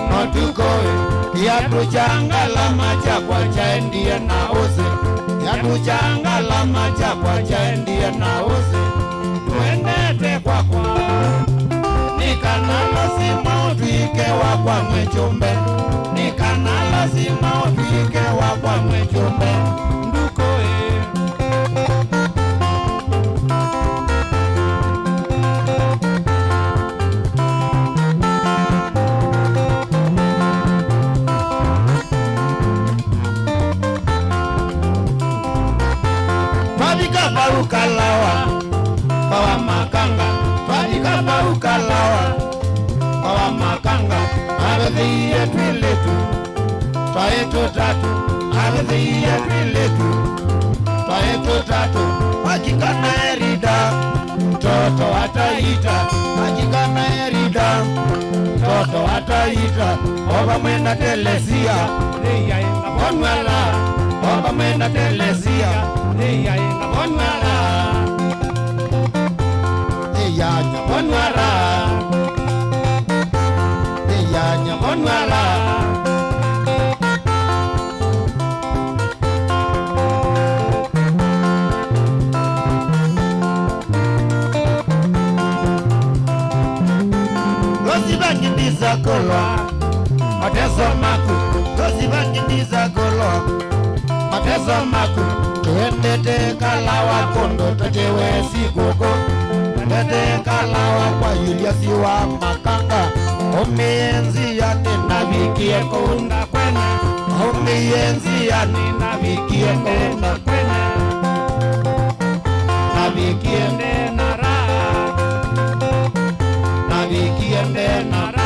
notukoe kiatu changalama chakwa chaendie na use kiatu changalama chakwa chaendie na use twendete kwakwa nikana lazima utwike wakwa mwechumbe nikana lazima utwike wakwa mwechumbe ndukoe twabika barukalawa bawa makanga twabika barukalawa bawa makanga abethiye twilitu twaetu tatu abethiye twilitu twaetu tatu akikana erida mtoto ataita akikana erida mtoto ataita oba mwenda telesia onwala oba mwenda telesia onwala eyanya onwala eyanya onwala Gosibangidiza kolwa mateso maku Gosibangidiza kolwa mateso maku tuendete kalawa kondo tatewe sikoko tuendete kalawa kwa Julius wa makanga omienzi ya ninavikie kunda kwene omienzi ya ninavikie kunda kwene navikie ndenara navikie ndenara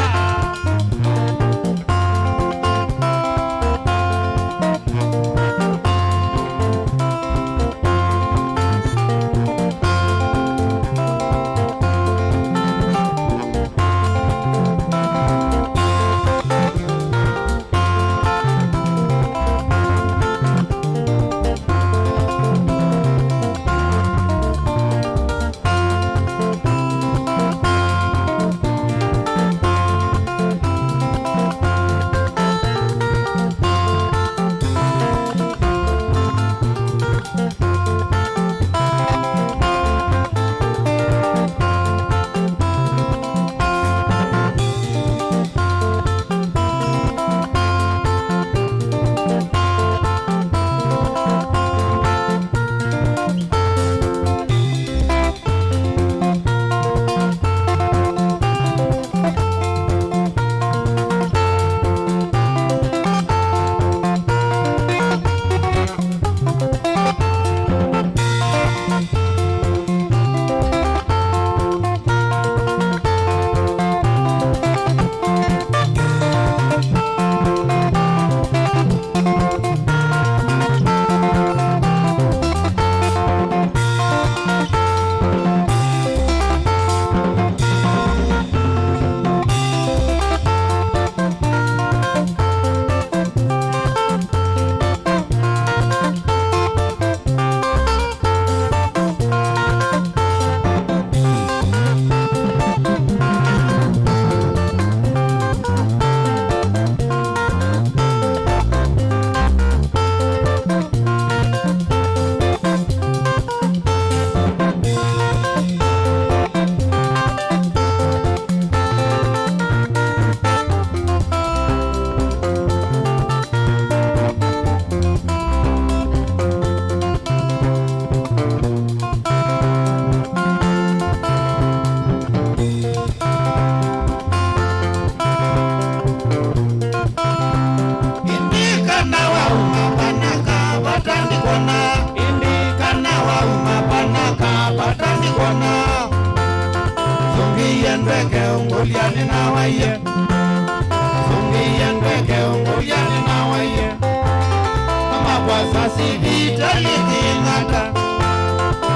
vitali kingata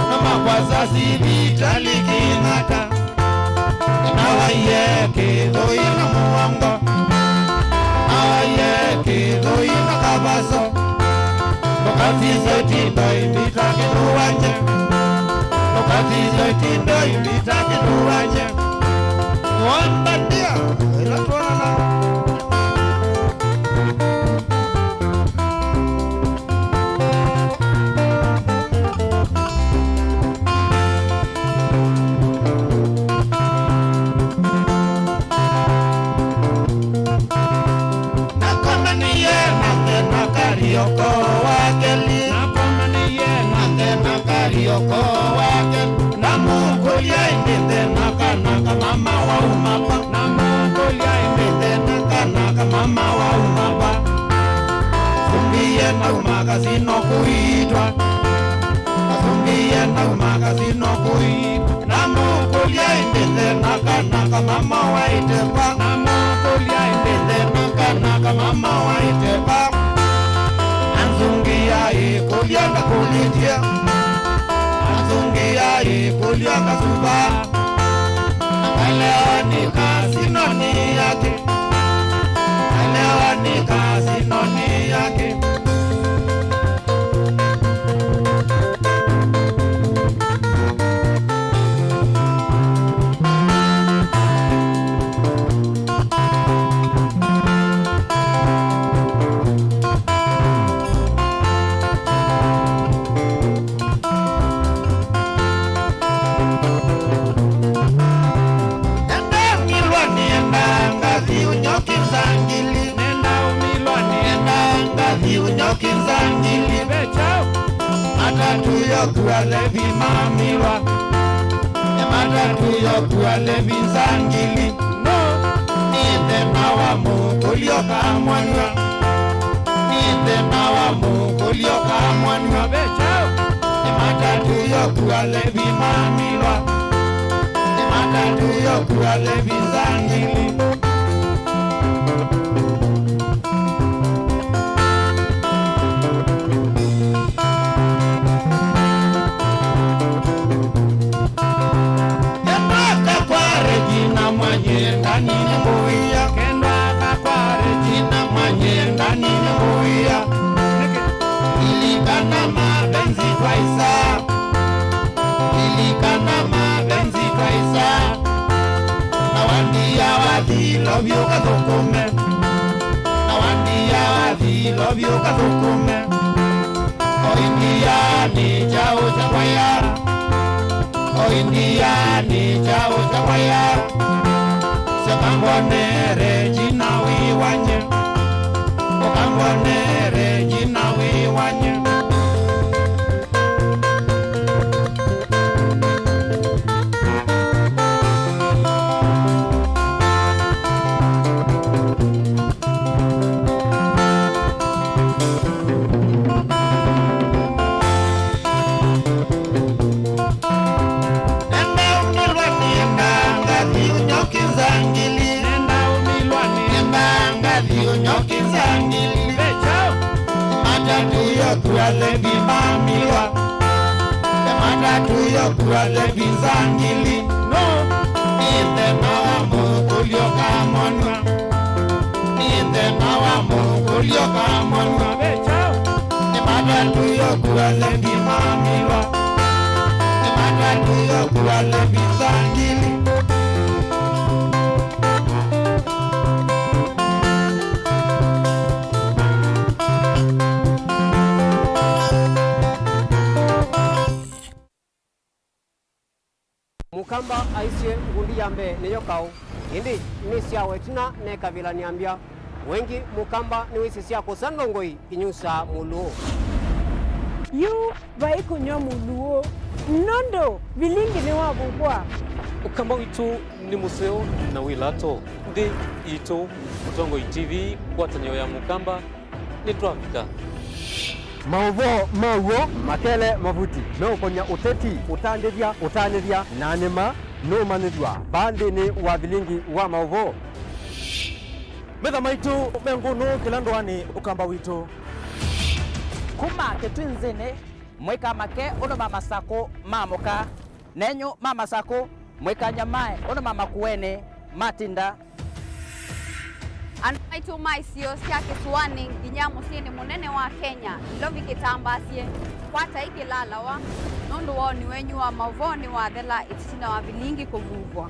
nama kwaza si vitali kingata nawaye kidoi na muanga nawaye kidoi na kabaso wakati zote ndoi vitake nuwanje wakati zote ndoi vitake nuwanje mwamba ndia ila tuwana Yoko wakeli Yoko wakeli Namukulia indete naka mama wa umapa Namukulia indete naka mama wa umapa Zumbiye na umagazino kuitwa Zumbiye na umagazino kuitwa Namukulia indete naka mama wa itepa Namukulia indete naka mama wa itepa Azungia ikulianga kulitia Azungia ikulianga suba Alewa ni kasinoni yake Alewa ni kasinoni yake Kinzangili bechao matatu yokuale bimamilwa matatu yokuale binzangili no ninde mawa mukulioka mwanwa ninde mawa mukulioka mwanwa bechao matatu yokuale bimamilwa matatu yokuale binzangili Ilikana mapenzi twaisa Nawandia wadhilo vyuka thukume Nawandia wadhilo vyuka thukume Oindiani chao chakwaya Oindiani chao chakwaya Sekangwanere jina wiwanye Sekangwanere jina wiwanye Kuale bimamilwa matatu yokuale binzangili no ninde mawa mukulioka mwanwa ninde mawa mukulioka mwanwa bechao matatu yokuale bimamilwa matatu yokuale binzangili Mukamba aisye ngundi yambe neyo kau indi nisya wetina ne kabila niambia wengi mukamba ni wisi sya kusandongoi inyusa muluo yu vai kunyo muluo nondo vilingi ni wabugwa ukamba witu ni museo na wilato ndi ito utongo TV kwatanyo ya mukamba ni twafika mauvo mauo makele mavuti no konya uteti utandithia na nima no manithwa bandi ni wa vilingi wa mauvo metha maitu mengunu kila ndwani ukamba witu kuma ketwinzini mwika make uno mama sako mamoka nenyu mama sako mwika nyamae uno mama kuene matinda Anaitu maisio sia kisuani nginya musini munene wa Kenya lovi kitambasie kwata ikilalawa nundu woni wenyu wa mavoni wa thela itina wa bilingi kuvuvwa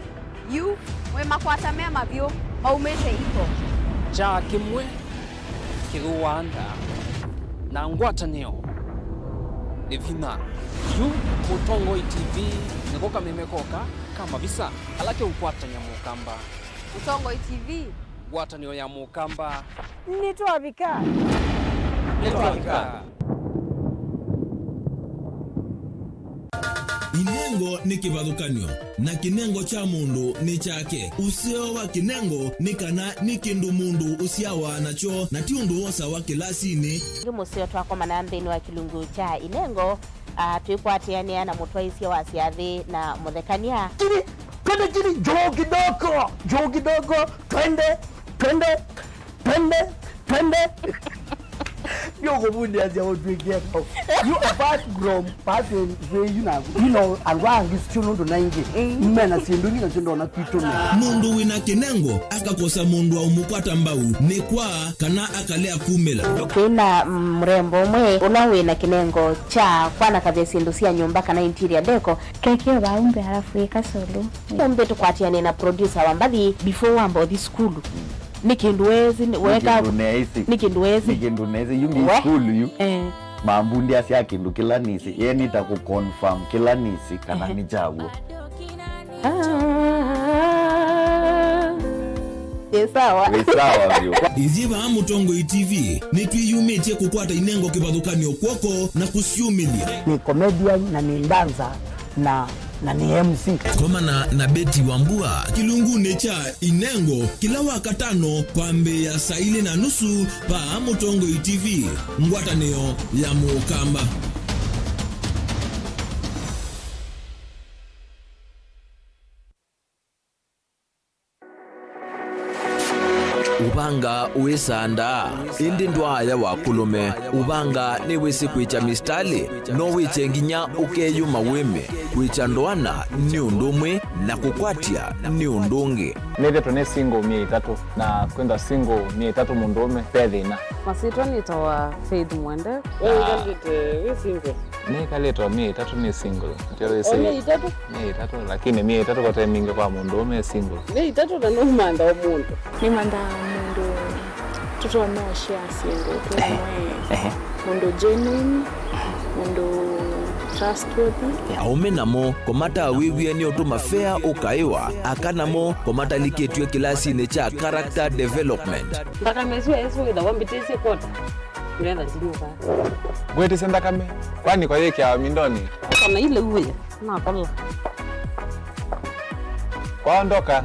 yu mwe makwata mema vyo maumete iko cha kimwe kiruanda na ngwatanio evina yu Mutongo TV nikoka memekoka kama visa alake ukwatanya mukamba Mutongo TV ngwatanio ya mukamba nitwavika Inengo ni kivathukanio na kinengo cha mundu ni chake. Usio wa kinengo ni kana ni kindu mundu usiawa nacho na ti undu wosa wa kilasini. Musio twako manambeni wa kilungu cha inengo tuikwatiania na mutwaisia wa siathi na muthekania. Twende joo kidogo twende Yo bundi azia odwege ko you apart from person you know alwa ngisituno ndo naingi mmena sindungi na ndo na kwitoni mundu wina kinengo akakosa mundu wa umukwata mbau ni kwa kana akalea kumela kina mrembo mwe unawina kinengo cha kwana kabisa ndusia nyumba kana interior deco keke baumbe halafu ikasolo umbe tukwatiane na producer wa mbali before wambo this school Nikinduwezi weka Nikinduwezi yumi school yu mambundi asia kindu kila nisi yeni taku confirm kila nisi kana ni jawo sawa vyo Iziva Mutongo TV nitwiyumitie kukwata inengo kivathukanio kwoko na kusiumilia ni comedian na ni danza na ni MC komana na Beti Wambua kilungune cha inengo kila wakatano kwa mbe ya saa 4:30 pa Mutongo TV ngwatanio ya mukamba. Ubanga uisanda indi ndwaya wakulume ubanga ni wisi kwicha mistali no wiche nginya ukeyuma wime kwicha ndwana ni undumwe na kukwatia ni undungi neve tone single 300 na kwenda single 300 mundume pedina masito nitoa Faith Mwende we single ne kaleto 300 ni single tero ise 300 lakini 300 kwa timing kwa mundume single 300 na no manda omuntu ni manda mundu tuto no share single kwa mundu genuine mundu trustworthy aumenamo komata wiwie ni otuma fair ukaiwa akanamo komata liketwe kilasi ne cha character development mpaka meziwa yesu da wambitese kota nenda zinuka gwete senda kame kwani kwa yeke ya mindoni kana ile uwe na kala kwaondoka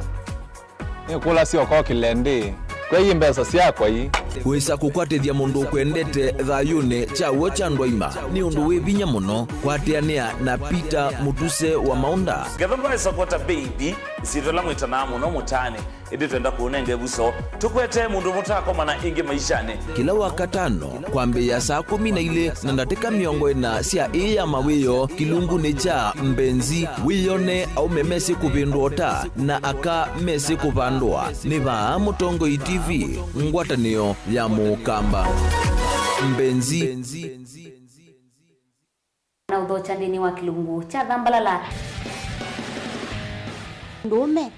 ni kula sio kwa kilende kwa hii mbesa siako hii wisa kukwatithia mundu kwendete thayune cha wocha ndwaima ni undu wivinya muno kwatiania na Peter Mutuse wa Maunda gavana supporta baby sitola mwitana muno mutane idi twenda kuunenge buso tukwete mundu mutako mana ingi maishane kila wakatano kwambe ya saa 12 na ndatika miongo ina sia iya mawiyo kilungu ni cha mbenzi wiyone au memesi kupindota na aka mesi kupandwa ni va Mutongo TV ngwatanio ya mukamba mbenzi na udhocha ndini wa kilungu cha dhambalala ndume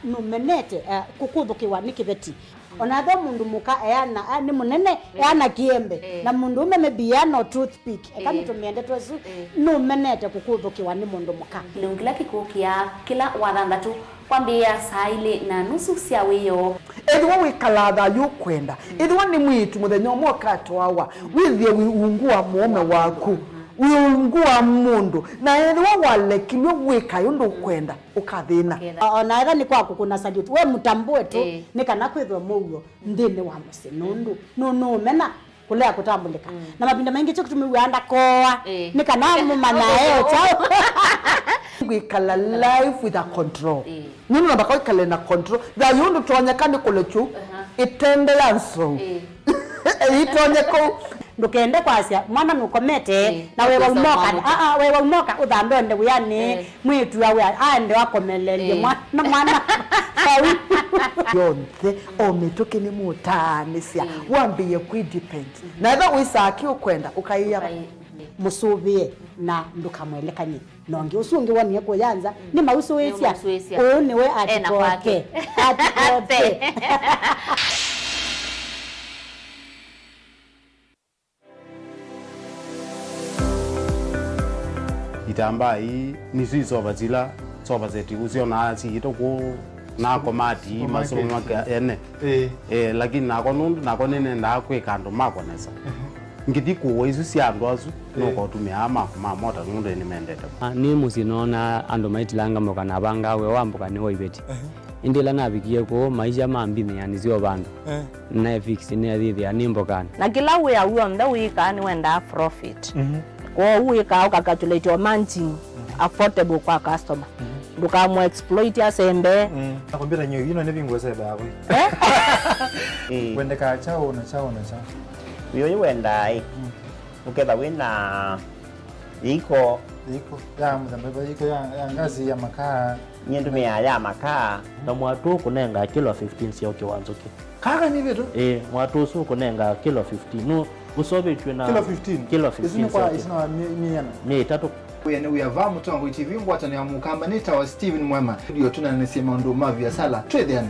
numenete kukuthukiwa ni kiveti onatho mundu muka eana ni munene eana kiembe na mundu ume mebiano toothpick ekamitumende twesu numenete kukuthukiwa ni mundu muka kilungu kila kikukia kila wathanthatu kwambia saa 4:30 cia wiyo edwa wikalatha yukwenda edwa ni mwitu muthenya umwe katwawa withie wiungua muome waku wiungua mundu na edwa walekilwe wika yundu kwenda ukathina ona ira ni kwaku kuna salute we mutambue tu ni kana kwithwa mugo ndini wa musinundu no mena kulea kutambulika na mapinda mengi cyo kutumiwanda koa ni kana mumana chao wikala life with a control nini na bakao kale na control da yundu tonyeka ni kolechu itende yanso itonyeko ndukende kwasya mwana nukomete na wewe umoka wewe umoka uthambe onde uyani mwitu awe ande wakomelelie mwana yonthe omituki ni mutanisia wambiye kwidepend na eba wisaki ukwenda ukaiya musubie na ndukamwelekanye nonge usungi wani yako yanza ni mausu wesia niwe atikoke itamba hii nisizo bazila soba zeti usiona asi itoko nako mati masomo ene lakini nako nene ndakwe kando makonesa ngidiko isu siandu asu noko tumiama mamota ngundo ni mendete ni musinona ando maitilanga mokana banga we wambuka ni oibeti indila nabikie ko maisha mambini yani sio bandu na fix ni adhithi animbokana na kila we awu nda we kan wenda profit ko we ka calculate your managing affordable kwa customer nduka mo exploit ya sembe nakwambia nyo yino nebingo sebe yawe wende ka chao na chao Uyo wenda uketha wina iko ya mzambeba iko ya ngazi ya makaa nyendu ya makaa na mwatu kunenga kilo 15 sio kiwanzoke kaka ni vitu mwatu su kunenga kilo 15 no usobe tuna kilo 15 isino kwa isino ni tatu uyane uyava Mutongo TV ngwatano ya Mukamba nita wa Steven Mwema studio tunanesema ndo mavya sala twedhiani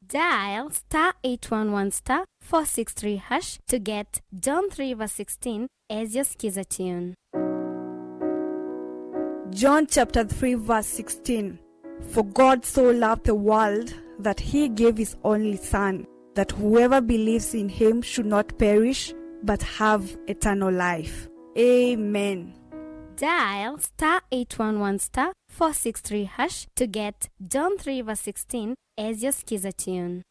Dial *811*463# to get John 3:16 as your skiza tune. John chapter 3 verse 16. For God so loved the world that he gave his only Son, that whoever believes in him should not perish but have eternal life. Amen. Dial *811*463# to get John 3:16 as your skiza tune.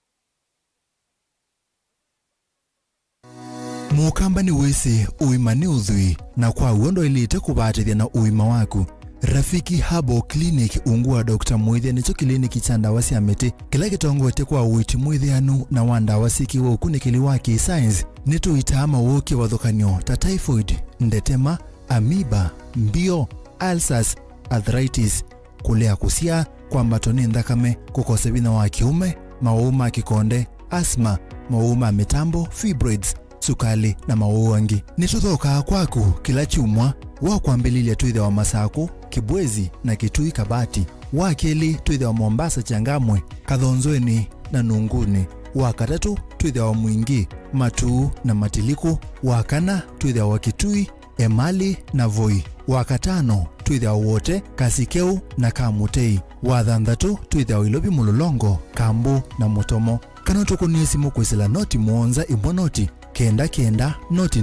Mukamba ni wese uima ni udhui na kwa uondo ilite kubatithia na uima waku. Rafiki Herbal Clinic ungua Dr. Mwithia nicho kliniki cha ndawa cia miti kila gitongoete kwa uiti mwithianu na wa ndawa cikiwa ukunikili wa science nituitaama woke wathukanio ta typhoid, ndetema, amoeba, mbio, ulcers, arthritis, kulea kusia, kwambato ni thakame, kukosa bina wa kiume, mauma kikonde, asthma, mauma mitambo, fibroids, sukali na mauangi. Nituthoka kwaku kila chumwa wa kwambililia tuitha wa Masako, Kibwezi na Kitui Kabati, wa keli tuitha wa Mombasa Changamwe, Kathonzweni na Nunguni, wa katatu tuitha wa Mwingi, Matuu na Matiliku, wa kana tuitha wa Kitui, Emali na Voi, wa katano tuitha wote Kasikeu na Kamutei, wa thanthatu tuitha wa Ilobi Mulolongo, Kambu na Mutomo. Kana tukunie simu kwisila noti muonza imwe noti kenda noti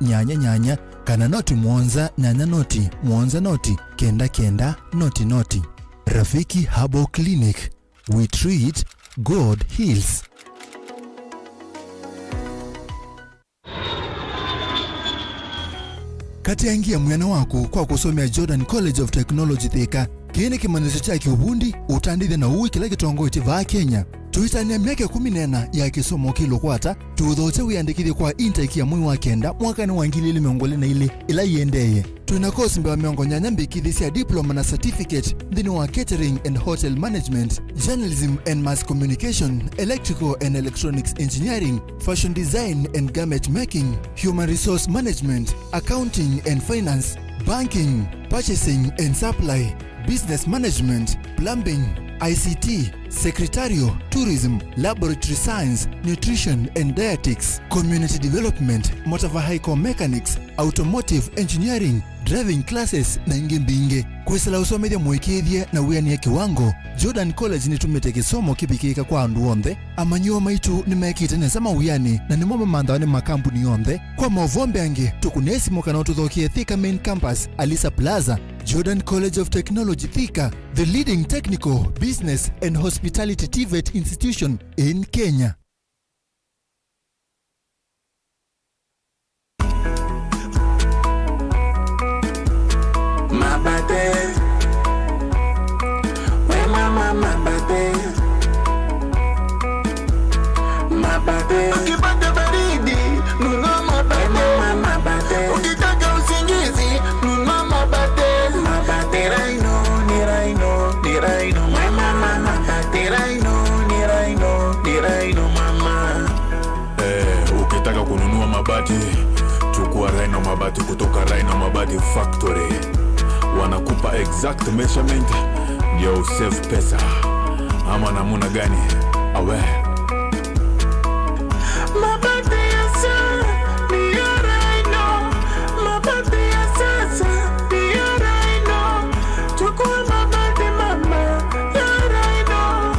nyanya kana noti muonza nyanya noti muonza noti kenda noti. Rafiki Herbal Clinic, we treat, God heals. Kati yangia mwana wako kwa kusomea Jordan College of Technology Thika, kini kimanisho cha kiubundi utandithia na uwi kila kitongoiti va Kenya. Tuitania miaka 14 ya kisomo kilo kwata tuthote wiandikithie kwa intake ya mwi wa kenda mwaka ni wa 2024 ila iendeye. Tuna course mbewa miongo nyanya mbikithi cia diploma na certificate thini wa catering and hotel management, journalism and mass communication, electrical and electronics engineering, fashion design and garment making, human resource management, accounting and finance, banking, purchasing and supply, business management, plumbing, ICT, secretarial, tourism, laboratory science, nutrition and dietetics, community development, motor vehicle mechanics, automotive engineering, driving classes na ingi mbinge. Kwisila usomethia mwikithie na wiania kiwango, Jordan College nitumite kisomo kibikika kwa andu onthe. Amanyiwa maitu nimekite nesama uyani na nimoma mandhawani makampuni yonthe. Kwa mauvombe ange, tukunesi moka na ututhokie Thika Main Campus, Alisa Plaza, Jordan College of Technology Thika, the leading technical, business and hospitality TVET institution in Kenya. mabate ukipata baridi nunua mabate ukitaka usingizi nunua mabate raino ni raino mama mabate raino mama. Ukitaka kununua mabati chukua Rhino Mabati kutoka Rhino Mabati Factory. Wanakupa exact measurement ndio usave pesa. Ama namuna gani? Awe mabati ya sasa ni ya Rhino, mabati ya sasa ni ya Rhino. Chukua mabati mama ya Rhino.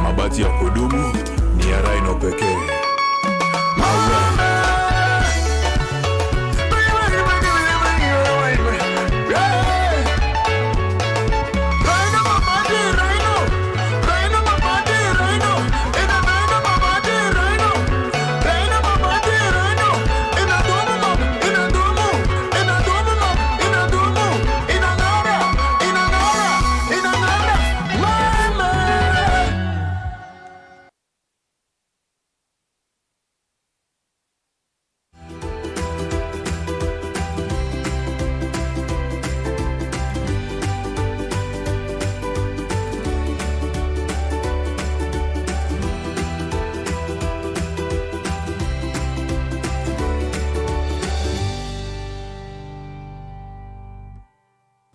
Mabati ya kudumu ni ya Rhino pekee.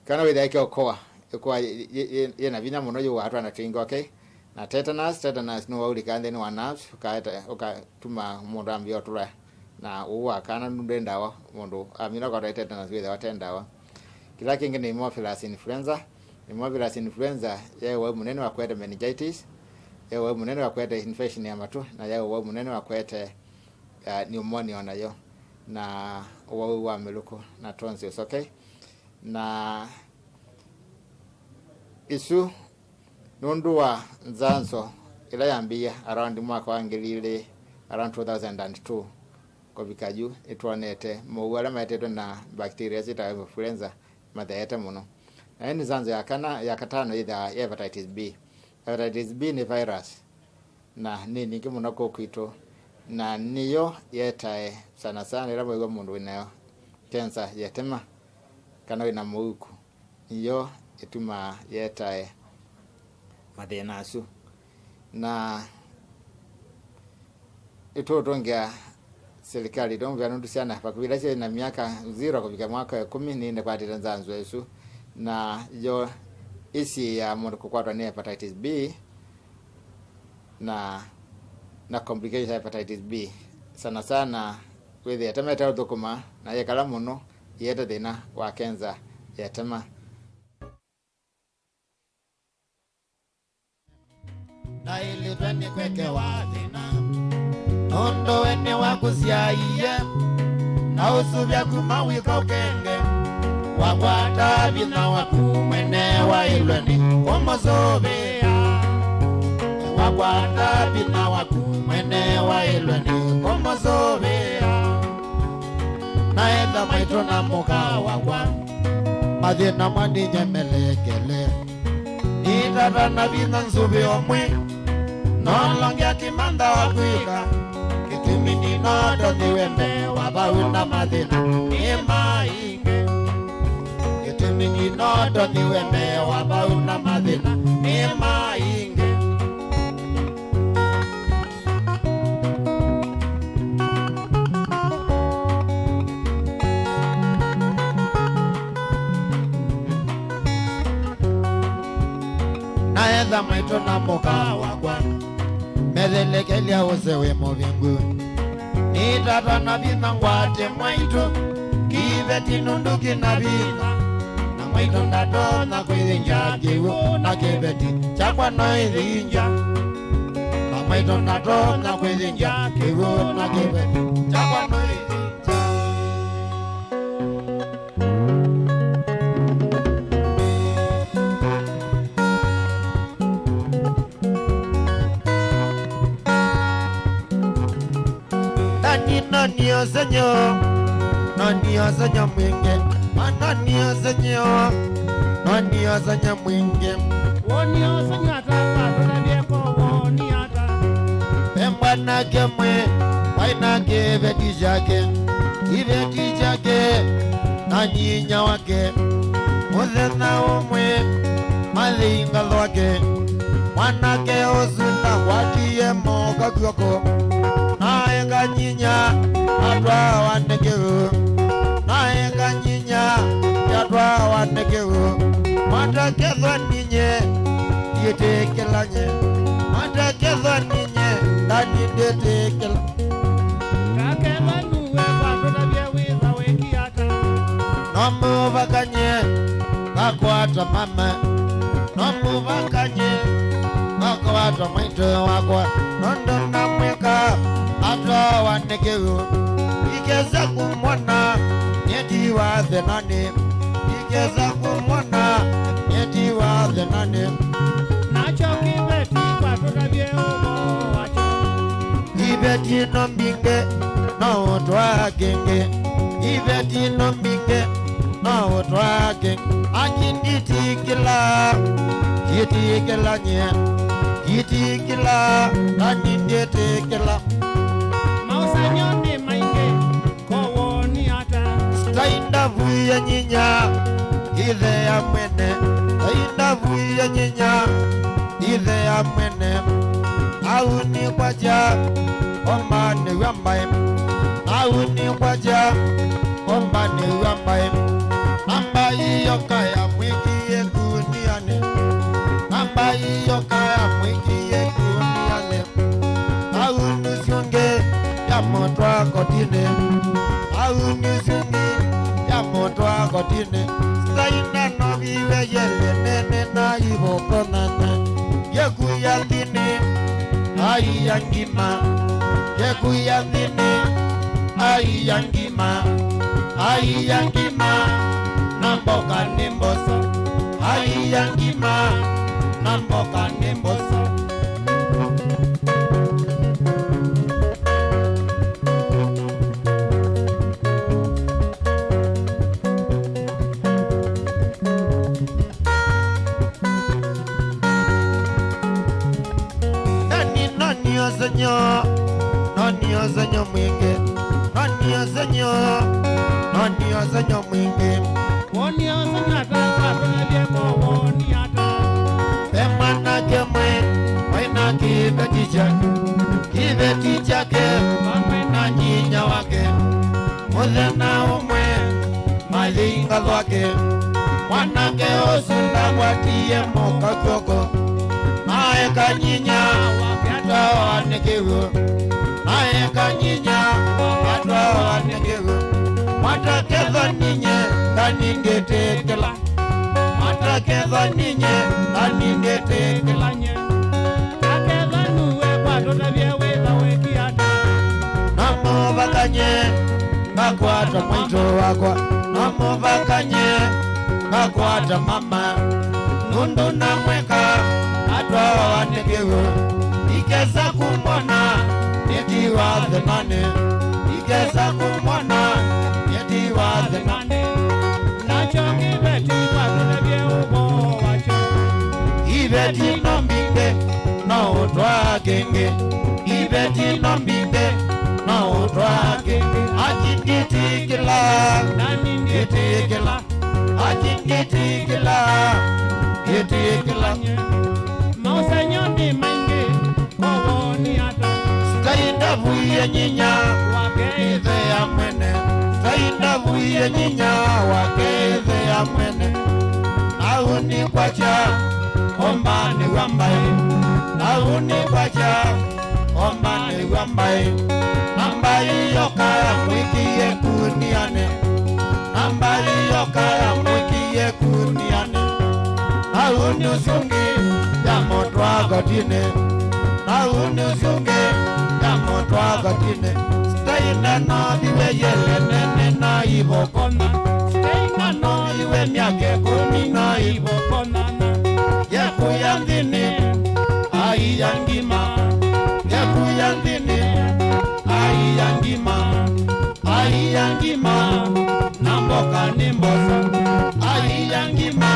Kana witha ike okoa kwa yena vinya muno yu watu anatinga okay na tetanus no wauri kande ni nerves ukatuma mundu ambio tura na uwa kana nunde ndawa mundu amina kwa tetanus witha watendawa kila kingi ni Haemophilus influenza yewe munene wa kwete meningitis yewe munene wa kwete infection ya matu na yewe munene wa kwete pneumonia nayo na wa meluko na tonsils okay na isu nundu wa nzanzo ila yambia around mwaka wa ngilile around 2002 kwa vikaju itwanete muwala maetetwe na bacteria zita influenza mathete muno na ni zanzo ya katano ida hepatitis B. Hepatitis B ni virus na nini kimuno kokito na niyo yetae sana sana ila mwigo mundu winayo cancer yetema kana wina muuku niyo ituma yetae mathina asu na itotongea serikali ndomvya nundu sana pakubira na miaka 0 kufika mwaka 10 ninde kwa Tanzania yesu na yo isi ya mundu kukwatwa ni hepatitis B na complications hepatitis B sana sana with yatemeta udukuma na yekala muno yeta thina wa cancer yatema na ili twende kweke wathina nondo wene wakusiaiye na usuvya kumawika ukenge wakwata vina waku mwene wa ilweni komozovea wakwata vina waku mwene wa ilweni komozovea naenda maito na muka wakwa mathina mwandinye melekele nitata na vina nsuvi omwe nolongia kimanda wakwika kitumi ninodo niweme wabaunda mathina ni mainge kitumi ninodo niweme wabaunda mathina ni mainge naenda maito na muka wakwa medelekelia usewe movingu nitata na vina ngwate mwaitu kiveti nunduki na vina na mwaitu ndato na kwithinja kiwu na kiveti chakwa no ithinja na mwaitu ndato na kwithinja kiwu na kiveti chakwa no ithinja Naniyo senyo mwinge Mananiyo senyo noni osanya mwingi woni osanya tapatula bieko woni ata pembana kemwe waina kiveti chake na nyinya wake muthenya umwe malinga lwake mwanake usunda watie moka guoko naenga nyinya atwa wanekeu naenga nyinya yatwa wanekeu matakezwa ninye yetekelanye matakezwa ninye ndani ndetekela kakela nuwe kwatota byewiza wekiata nomuvakanye kakwata mama nomuvakanye kakwata mwito wakwa nondo namweka atwa wanekeu ikeza kumwona nyeti wa thenani ikeza kumwona nyeti wa thenani nacho kibeti kwatota byeumo wacho ibeti nombinge no twa genge ibeti nombinge no twa genge akinditikila yitikila nye yitikila aninditikila mausanyoni mainge kowoni ata stainda vuya nyinya ile ya mwene stainda vuya nyinya ile ya mwene au ni kwaja omane wambaye au ni kwaja omane wambaye amba iyo kaya mwikiye kuniane amba iyo kaya mwikiye kuniane au nusunge ya motwa kotine au nusunge ya motwa kotine saina no vive yele nene na iboko nana yekuyandine ayangima yekuyandine ayangima namboka nimbosa ayangima namboka nimbosa noni osenyo mwingi noni osenyo mwingi woni osenya tapatula bieko woni ata pemana kemwe waina kibeti chake pamwe na nyinya wake muthenya umwe malinga lwake mwanake usunda watie moka guoko naeka nyinya wakatwa wanekeu naeka nyinya wakatwa wanekeu matakezwa ninye ndani ngetekela matakezwa ninye ndani ngetekela nye takezwa nuwe kwatota byeweza wekiata nomuvakanye ngakwata mwito wakwa nomuvakanye ngakwata mama nundu namweka atwa wanekeu ikeza kumwona neti wa thenane ikeza kumwona neti wa thenane nacho kibeti kwatota byeumo wacho ibeti nombinge no twa genge ibeti nombinge no twa genge akinditikila akinditikila yitikila mausanyoni mainge kowoni ata stainda vuye nyinya wakeize ya mwene stainda vuye nyinya wakeize ya mwene au ni kwacha ombani wambaye au ni kwacha ombani wambaye ambaye yokaya mwikiye kuniane ambaye yokaya mwikiye kuniane au ni usungi ya motwa gotine au ni usungi ya motwa gotine stainda no diwe yele nene na ibokona stainda no iwe myake kumi na ibokona yakuyandini ayangima yakuyandini ayangima namboka nimbosa ayangima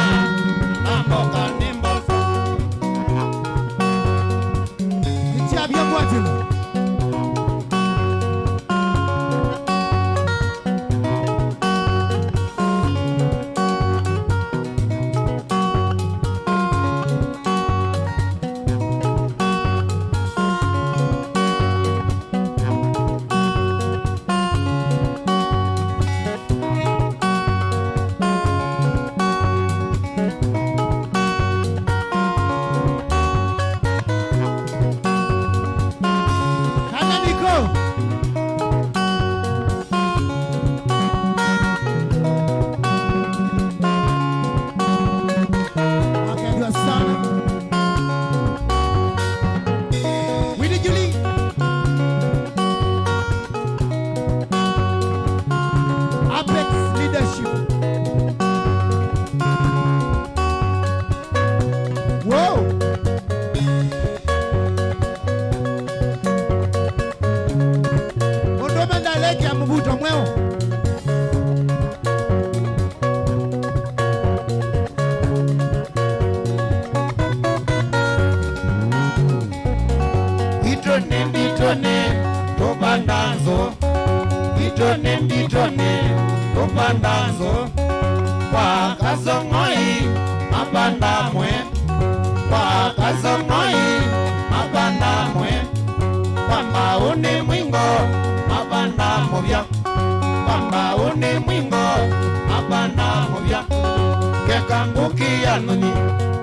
kekangukia noni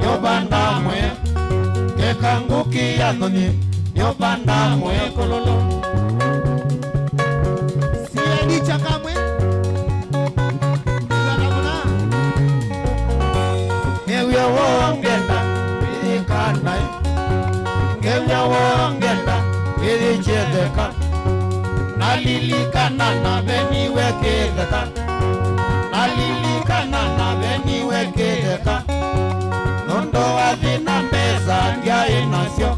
nyobanda mwe kekangukia noni nyobanda mwe kololo siedi chakamwe ngewya wongenda birikana ngewya wongenda birichedeka nalilikana na beni wekedeka nalilikana na beni wekedeka nondo adina mbeza ndia inasio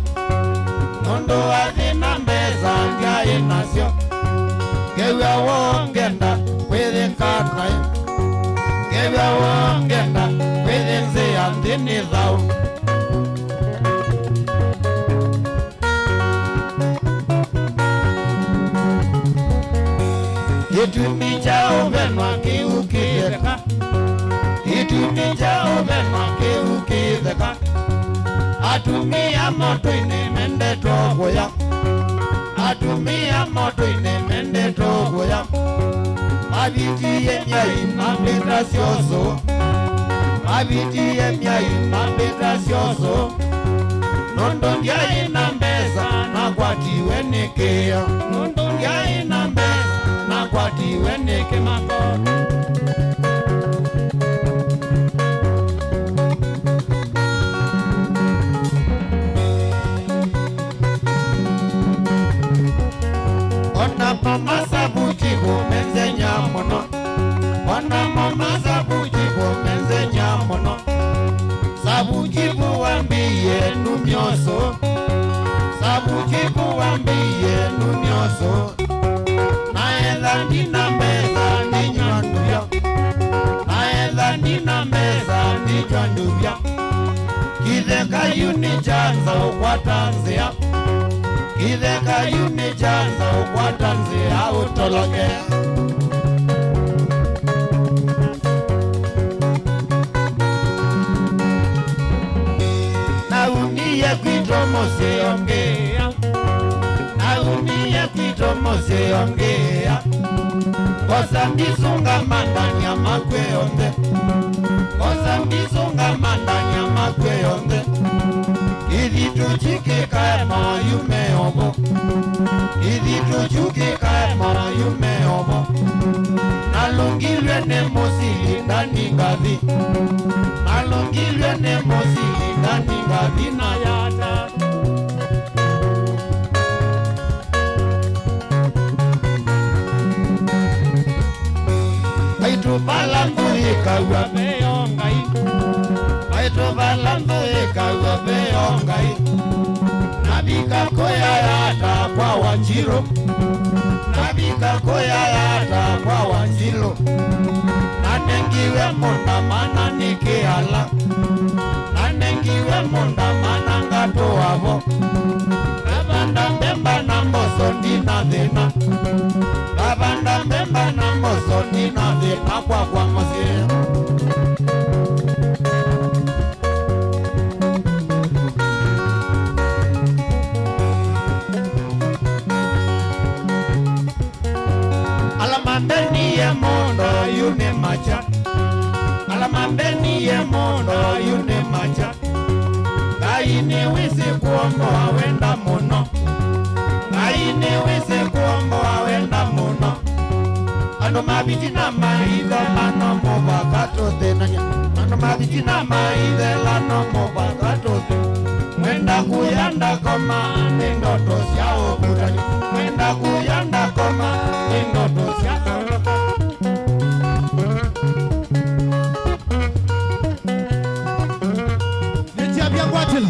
nondo adina mbeza ndia inasio gewa wongenda wedekana gewa wongenda wedenze andini zao itumi chao benwa kiukideka itumi chao benwa kiukideka atumia moto ine mende togoya atumia moto ine mende togoya mabitiye myai mambeta sioso mabitiye myai mambeta sioso nondo ndia ina mbeza na kwatiwe nikea nondo ndia ina mbeza na kwatiwe nike mako ona mama sabuji gomenze nyamono ona mama sabuji gomenze nyamono sabuji buwambiye numyoso sabuji buwambiye numyoso naela nina meza ni nyanduvya naela nina meza ni nyanduvya kidheka yuni janza ukwatanzia kidheka yuni janza ukwatanzia utologe nauniye kwitomosi ongea nauniye kwitomosi ongea kosa ndisunga mandani ya makwe yonde kosa ndisunga mandani ya makwe yonde kidi tuchike kaya mara yume obo kidi tuchuke kaya mara yume obo nalungilwe ne mosili ndani ngavi nalungilwe ne mosili ndani ngavi na yata Aitu balambu ikawa meongai Aitu balambu ikawa meongai Nabika koya yata kwa wanjiro Nabika koya yata kwa wanjiro Nanengiwe monda mana nikiala Nanengiwe monda mana ngato wavo Babanda mbemba na mboso ndina dhina Babanda mbemba na mboso ndina dhina kwa mozia Alamambeni ye mondo yune macha Alamambeni ye mondo yune macha Gaini wisi kuombo awenda muno Gaini wisi kuombo awenda muno Ano mabitina maidhe lano mobakato tenanya Ano mabitina maidhe lano mobakato tenanya Mwenda kuyanda koma nindoto siya okutani Mwenda kuyanda koma nindoto siya okutani Netia bia gwatilo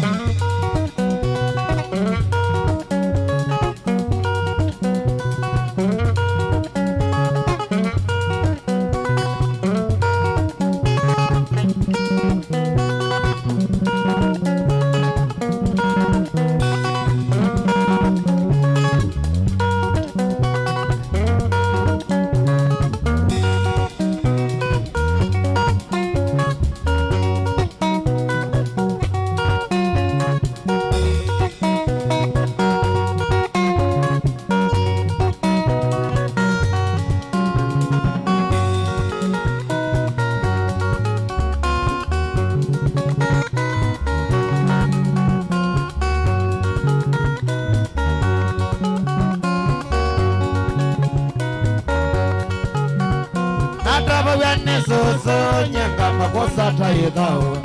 hata idhao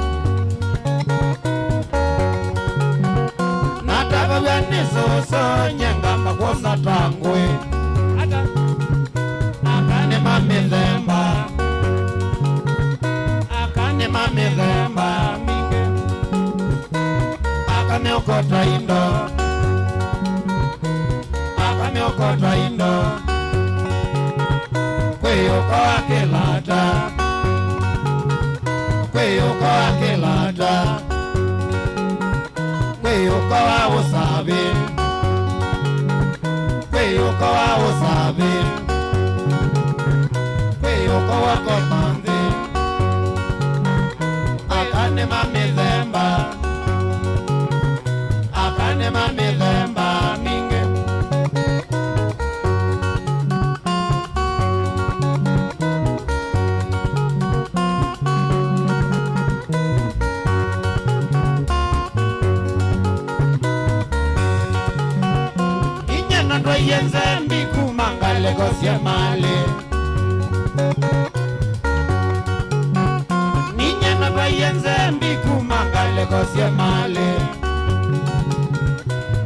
nataka vyanisoso nyengamba kuosa tangwe akane mamithemba mingi akane okota indo kweyuko wakilata kweyuko wa usabi kweyuko wa komanzi akane mamithemba mingi yenze mbiku mangale gosye mali ninye na yenze mbiku mangale gosye mali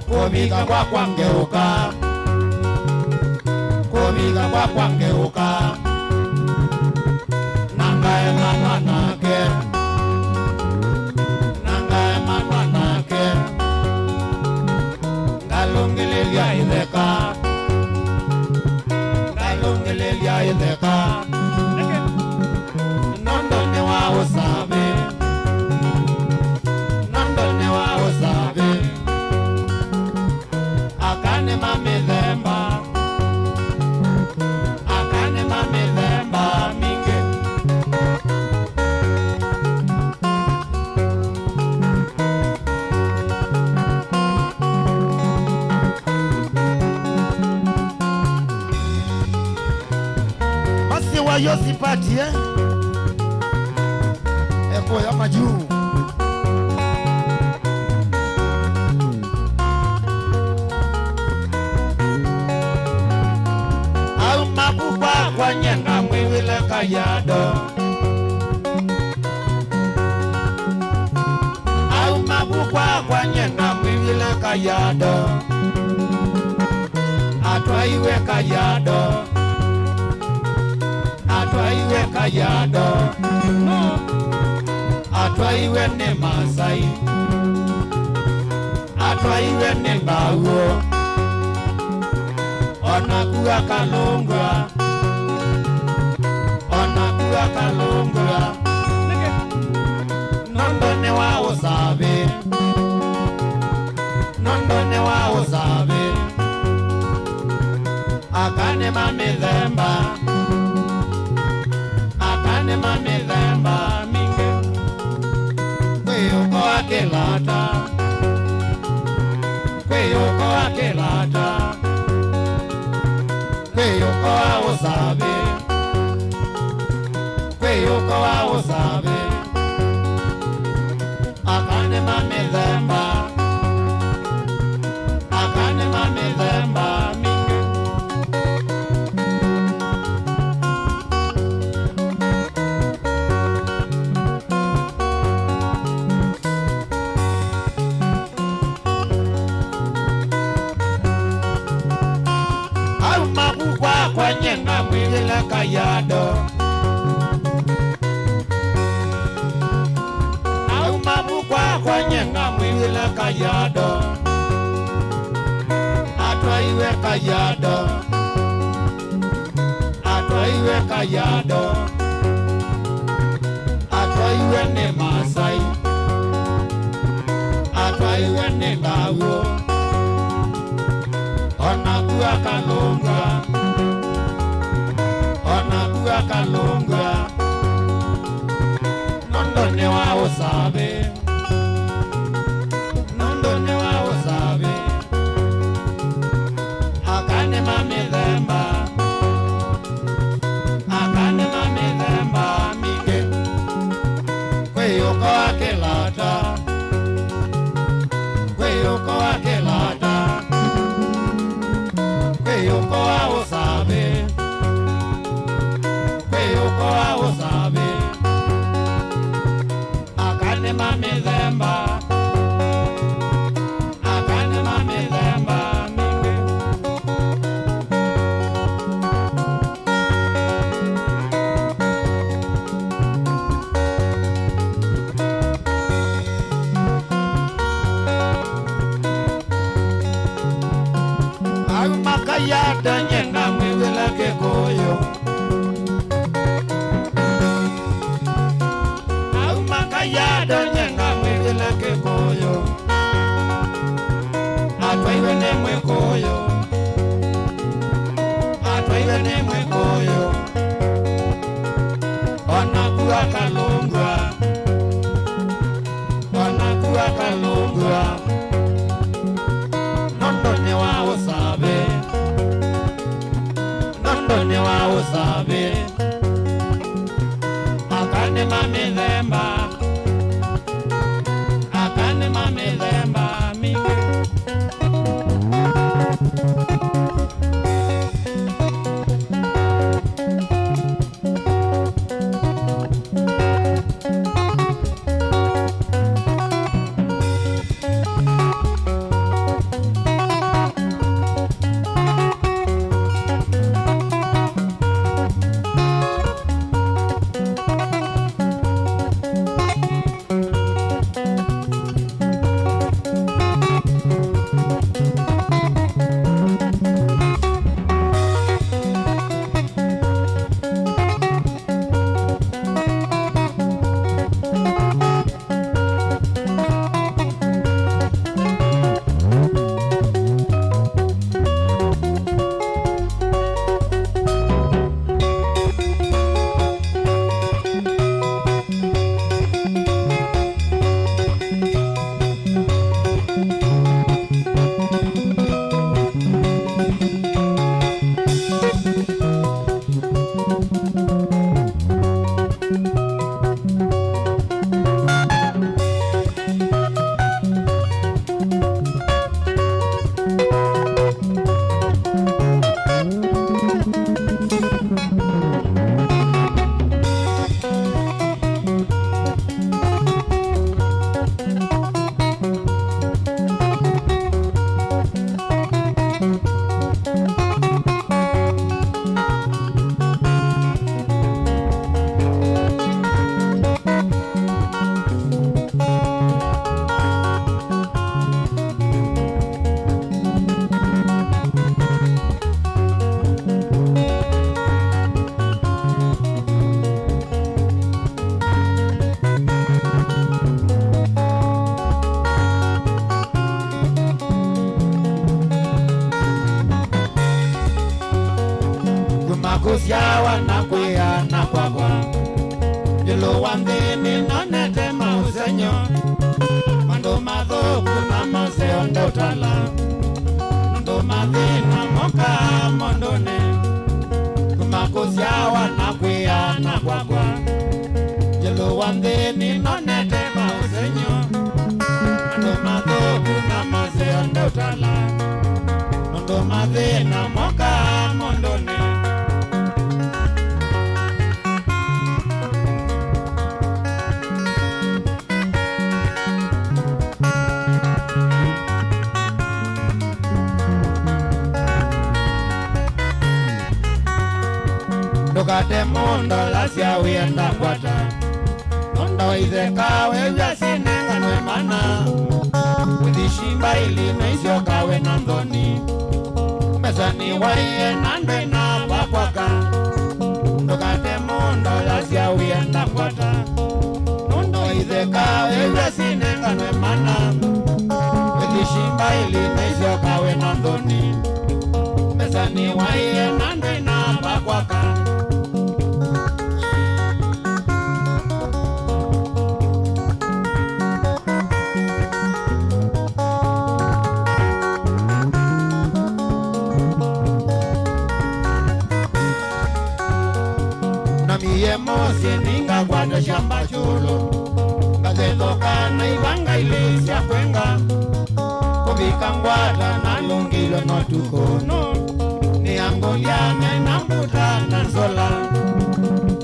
kubiga kwa kwangeuka nangaye manwanake ngalungililia idheka nondone wa usabe akane mamithemba mingi wayosipati eko ya majuu au makubwa kwa nyenga mwiwile kayado atwaiwe kayado atwaiwe ne Masai atwaiwe ne Mbauo onakuwa kalungwa nondone wa usabe akane mamithemba mingi kweyuko wa usabe akane mamithemba mingi au mabukwa kwa nyenga mwigile kayado atwaiwe kayado atwaiwe ne Masai atwaiwe ne Mbauo onakuwa kalunga nondone wa usabe akane mamithemba mingi kweyuko wa usabe makayada nyenga mwigila kekoyo au makayada nyenga mwigila kekoyo atwaiwe ne mwekoyo atwaiwe ne mwekoyo onakuwa kalungwa onakuwa kalungwa nondone wa usabe nondone wa usabe akane mamezemba akane mamezemba mingi kusiawa na kwea na kwakwa Jilo wandini nonete mausenyo Mando madhoku na maseo ndotala Mando madhina moka mondone Kumakusiawa na kwea na kwakwa Jilo wandini nonete mausenyo Mando madhoku na maseo ndotala Mando madhina moka mondone Tukate mundo lasia wienda kwata Mundo izekawe ujasinenga nwemana Udishimba ili meisyo kawe nandoni Mesani waiye nandwe na wakwaka Tukate mundo lasia wienda kwata Mundo izekawe ujasinenga nwemana Udishimba ili meisyo kawe nandoni Mesani waiye nandwe na wakwaka Miye mosi ninga kwata shamba chulo Kazedoka na iwanga ilisia kwenga Kubika ngwata na lungilo notukono Ni angoliane na mbuta na nzola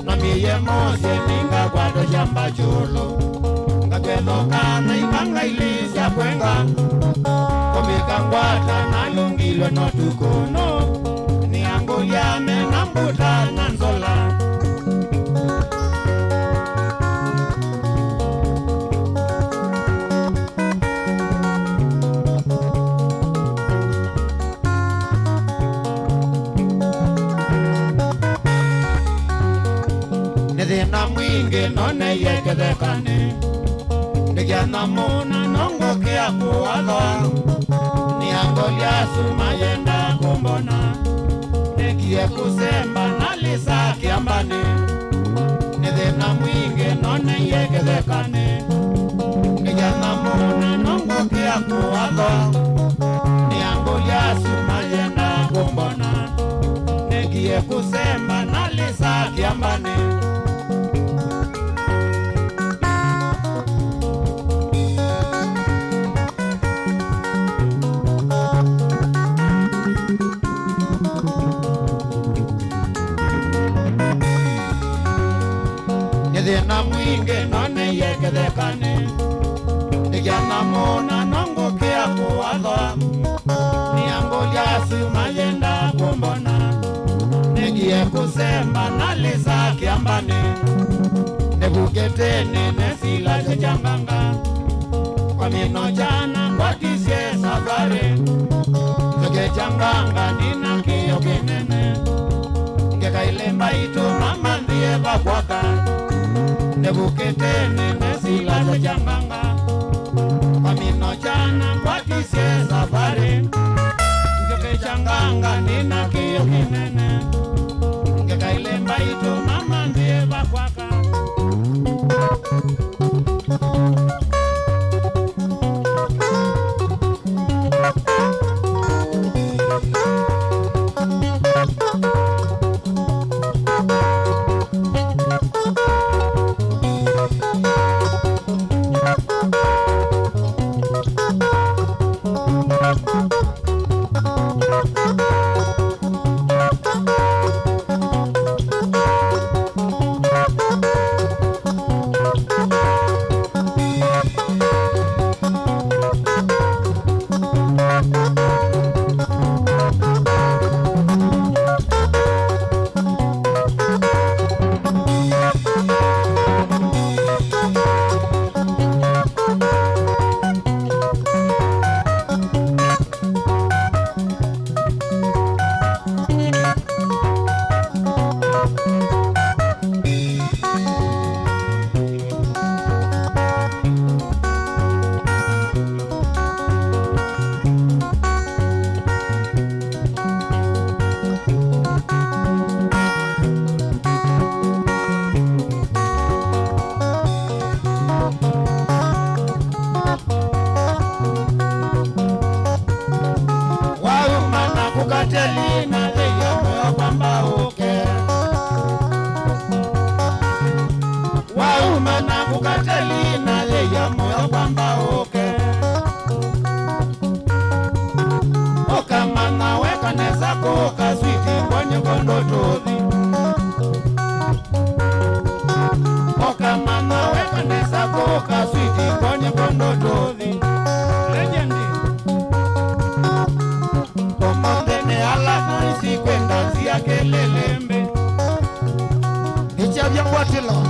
Na miye mosi ninga kwata shamba chulo Kazedoka na iwanga ilisia kwenga Kubika ngwata na lungilo notukono Ni angoliane na mbuta na nzola none yegedekane Ndigana muna nongo kia kuwala Niangolia suma yenda kumbona Nigie kusemba nalisa kiambani Nidhina mwinge none yegedekane Ndigana muna nongo kia kuwala Niangolia suma yenda kumbona Nigie kusemba nalisa kiambani Nidhina mwinge none yegedekane Ndigana muna nongo kia kuwala Niangolia suma yenda kumbona Nigie kusemba nalisa kiambani Nebuketene nesila chechambanga Kwa mino jana kwa tisye safari Zoge chambanga nina kiyo kinene Ngeka ile maitu mama ndiye bakwaka Nebuketene nesila chechambanga Kwa mino jana kwa tisye safari Zoge chambanga nina kiyo kinene Ngeka ile maitu mama ndiye bakwaka Kukatelina leya moyo kwamba uke Wauma na kukatelina leya moyo kwamba uke Oka mana weka neza kuka switi kwenye kondo tozi Oka mana weka neza kuka switi kwenye kondo tozi Legendi Alafu kwenda zia kelelembe Ichabia kwatilo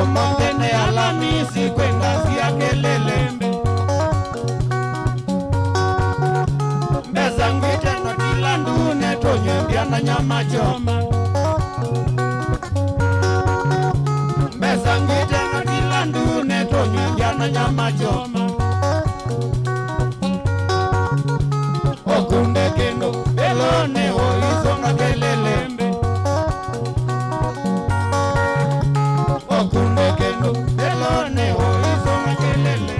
Omongene alamisi kwenda zia kelelembe Mbeza ngwite notila ndune tonye mbiana nyama choma Mbeza ngwite notila ndune tonye mbiana nyama choma Okunde kendo elone hoizonga kelelembe Okunde kendo elone hoizonga kelelembe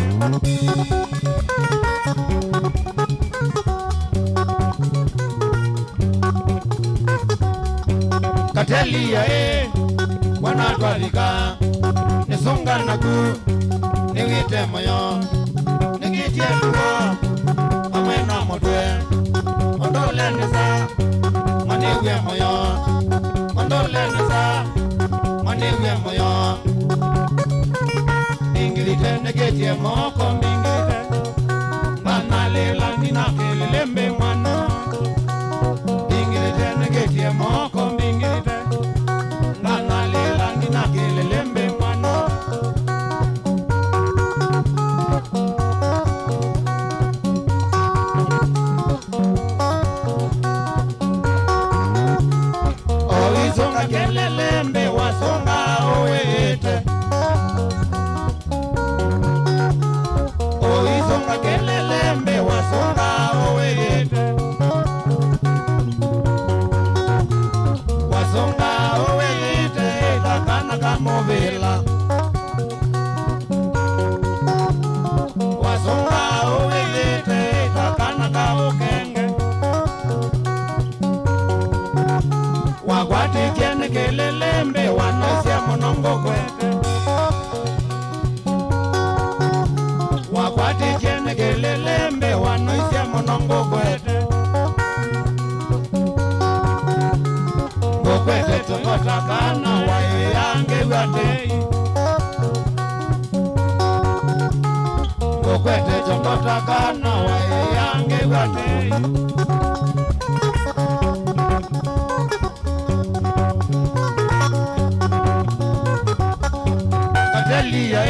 Katelia wana twalika Nisonga nagu Niwite moyo Nikitie duwa Amwena motwe Ondole nisa Maniwe moyo Ondole nisa Maniwe moyo Ingilite negetie moko Ingilite Manalela nina kelelembe mwana Ingilite negetie moko Ingilite Manalela nina kelelembe mwana Oizonga kelelembe wasonga oete tichene kelelembe wanoisia monongo kwete Gokwete tungotakana wayo yange watei Gokwete tungotakana wayo yange watei Katelia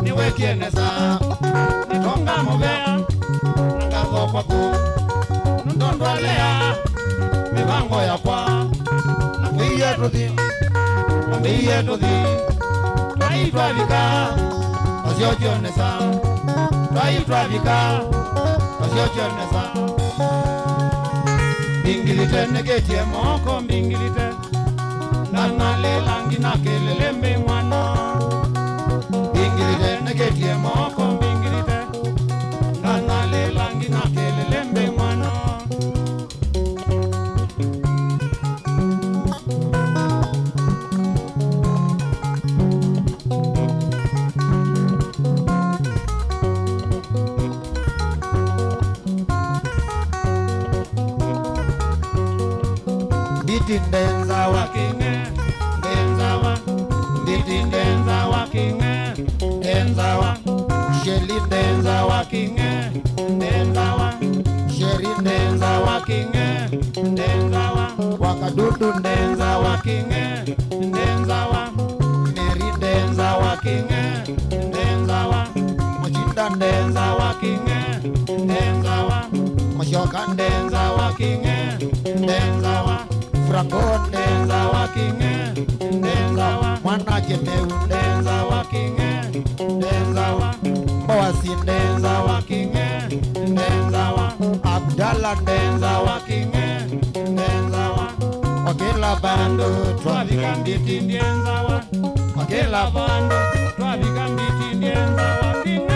niwe kieneza Nitonga mobea Ngazo kwa ku Ndondwalea Mivango ya kwa Nambiye tuthi Twaitwa vika Osiochionesa Twaitwa vika Osiochionesa Bingilite negetie moko bingilite Nanale langi na kelelembe mwana Bingilite negetie moko bingilite Nanale langi na kelelembe mwana Ndenza wa kinge, ndenza wa, ndenza wa kinge, ndenza wa, sheli ndenza wa kinge, ndenza wa, sheri ndenza wa kinge, ndenza wa, wakadudu ndenza wa kinge, ndenza wa, meri ndenza wa kinge, ndenza wa, machinda ndenza wa kinge, ndenza wa, mashoka ndenza wa kinge, ndenza wa Franco ndenza wa kinge, ndenza wa mwana jemeu ndenza wa kinge, ndenza wa Boasi ndenza wa kinge, ndenza wa Abdalla ndenza wa kinge, ndenza wa Wakela bando twavika mbiti ndenza wa Wakela bando twavika mbiti ndenza wa kinge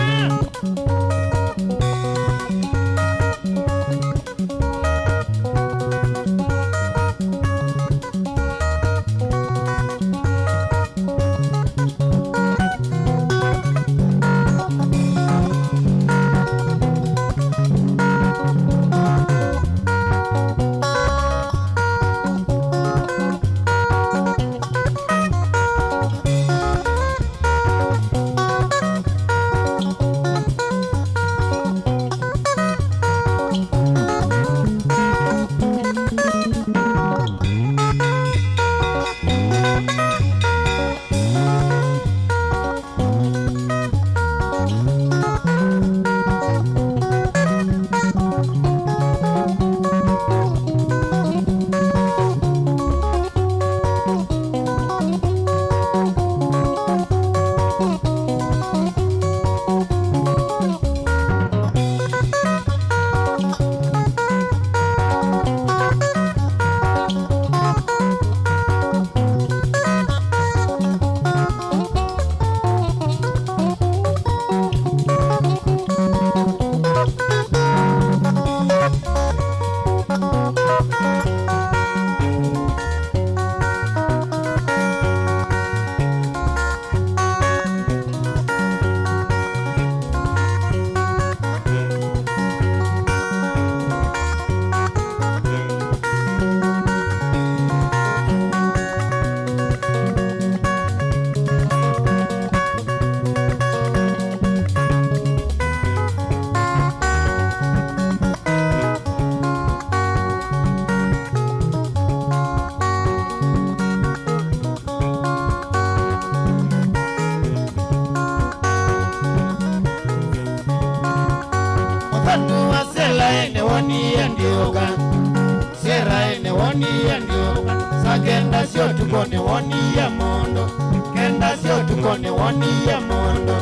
Sagenda sio tukone woni ya mondo Kenda sio tukone woni ya mondo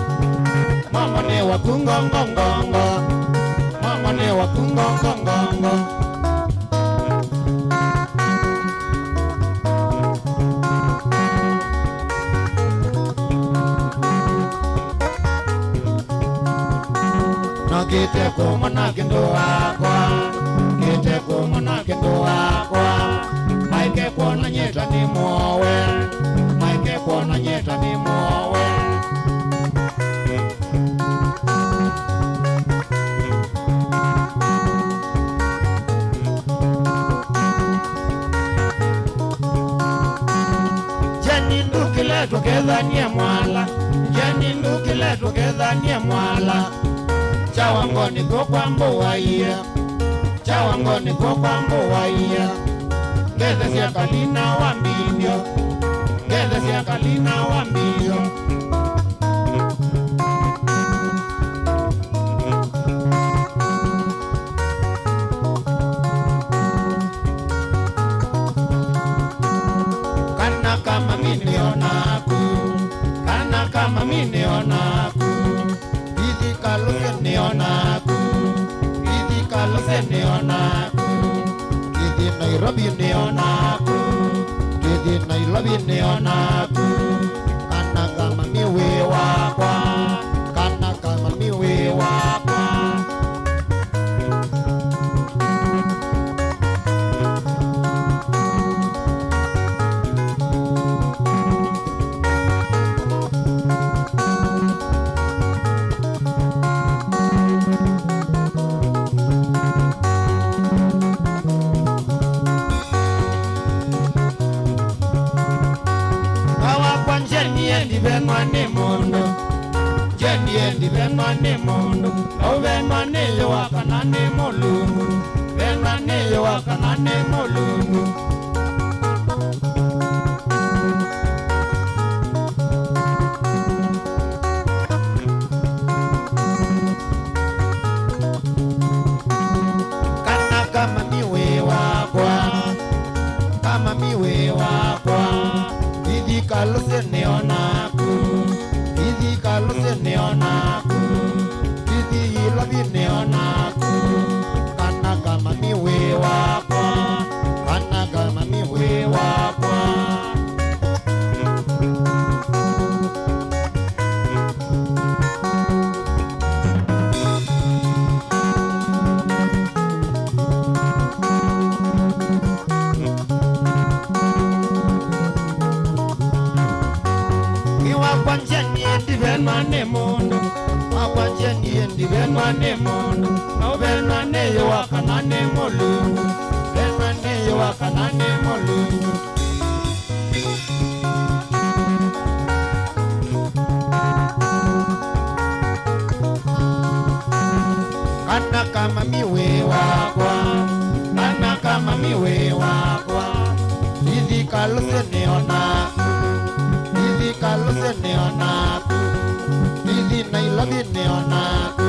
Mama ne wakungongongongo Mama ne wakungongongongo Kete kumana kendo akwa Kete kumana kendo akwa Maike kuona nyeta ni mwowe Maike kuona nyeta ni mwowe tukethanie mwala jeni ndukile tukethanie mwala chawangoni kokwambuwaia chawangoni kokwambuwaia ngeze cia kalina wambinio ngeze cia kalina wambinio kana kama minionaku kana kama minionaku hizi kaluse nionaku hizi kaluse nionaku hizi Nairobi nionaku hizi Nairobi nionaku kana kama miwe wakwa kana kama miwe wakwa benwane mondo jendi benwane mondo o benwane yo akanane molungu benwane yo akanane molungu kana kama miwe wakwa kama miwe wakwa hizi kaluse neonaku hizi kaluse neonaku hizi ilabi neonaku kana kama miwe wakwa kana kama miwe wakwa benwane mondo akwanjeni ndi benwane mondo no benwane yo akanane molungu benwane yo akanane molungu kana kama miwe wakwa kana kama miwe wakwa hizi kaluse neonaku hizi kaluse neonaku hizi Nairobi neonaku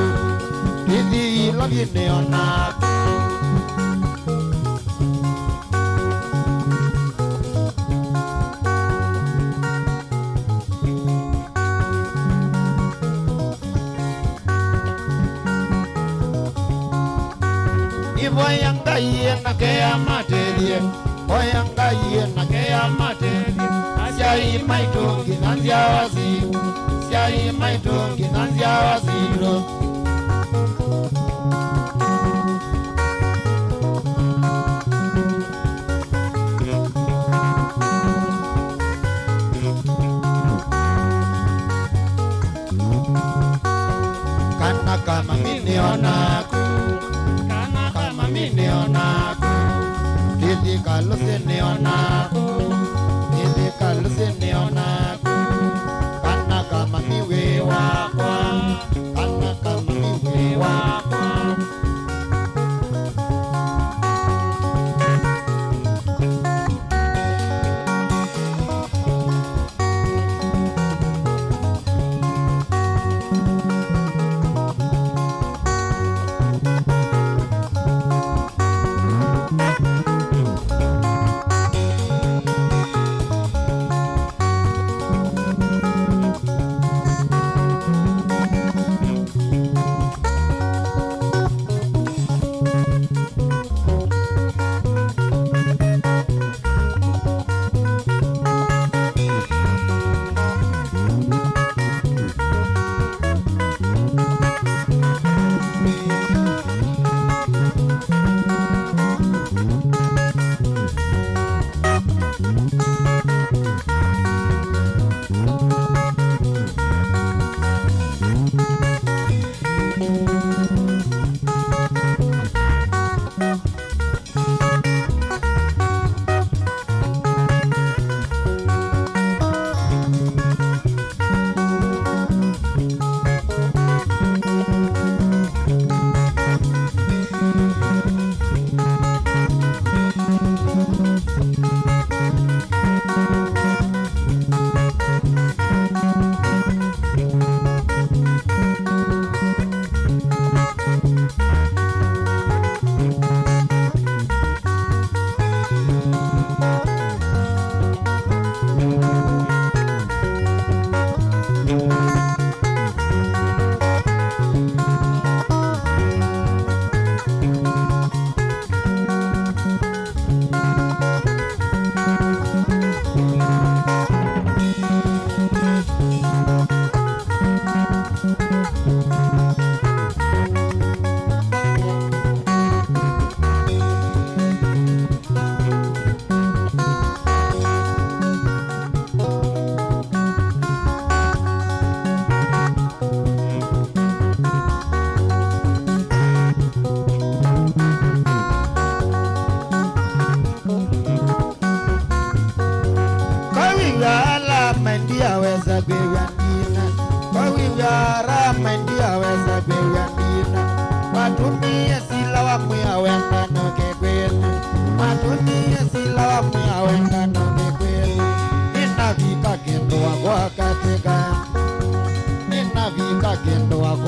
hizi ilabi neonaku ivoyanga yena kea materie oyanga yena kea materie asiai maitongi nanzia wazimu siai maitongi nanzia wazimu kana kama minionaku kana kama minionaku hizi kaluse neonaku hizi kaluse neonaku kana kama miwe wakwa kana kama miwe wakwa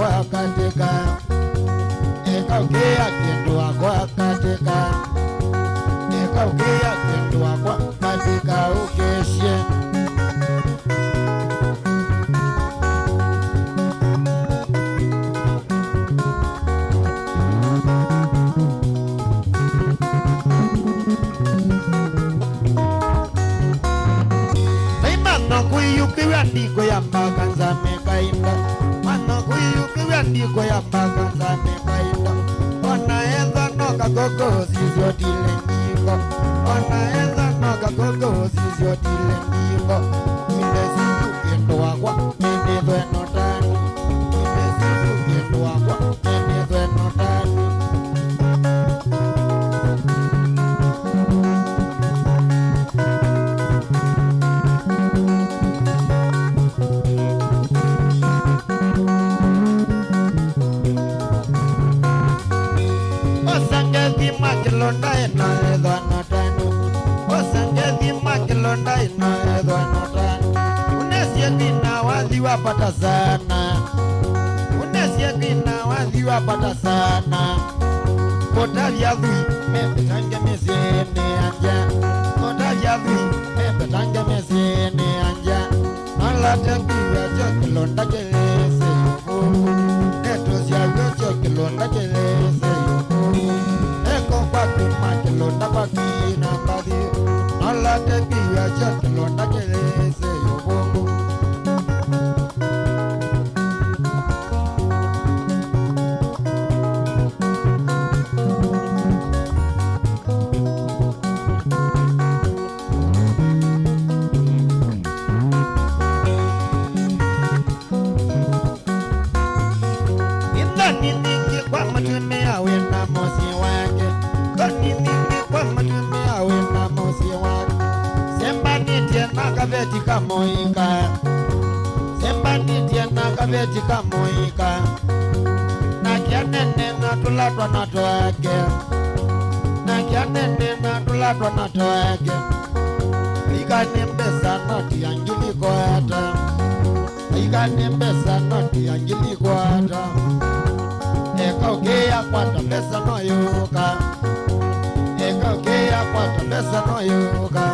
kwa katika ekaukea kindu kwa katika ekaukea kindu kwa katika ukeshe ndiko ya makanza mekainda mana kuyukiwa ndiko ya makanza mekainda onaenza noka gogo zizotile ndiko onaenza noka gogo zizotile ndiko mindezi ukendo wakwa mindezwe notani mindezi ukendo wakwa mindezwe notani Makilonda ino edwa notani Osangethi makilonda ino edwa notani Unesie kina wathi wapata sana Unesie kina wathi wapata sana Kotavya dhui mepetange mesene anja Kotavya dhui mepetange mesene anja Nalate kiwa chokilonda kelese yuhu Netosia yo chokilonda kelese yuhu Makilonda bakina badi Nala tebiya chakilonda kelese yobongo Inda nini kwa matume awe na mosi wake kwa matume awe na mosi wake Semba nitie na kabeti kamoika Semba nitie na kabeti kamoika Na kia nene na tulatwa na toake Na kia nene na tulatwa na toake Ika nembesa noti anjili kwa hata Ika nembesa noti anjili kwa hata Eka ukea kwa tambesa no yuka Eka ukea kwa tambesa no yuka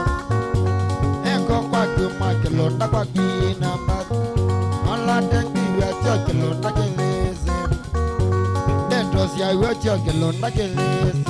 Eko kwa kuma kilonda kwa kina mbaki Ola tengi ya cho kilonda kelese Dentos ya uwe cho kilonda kelese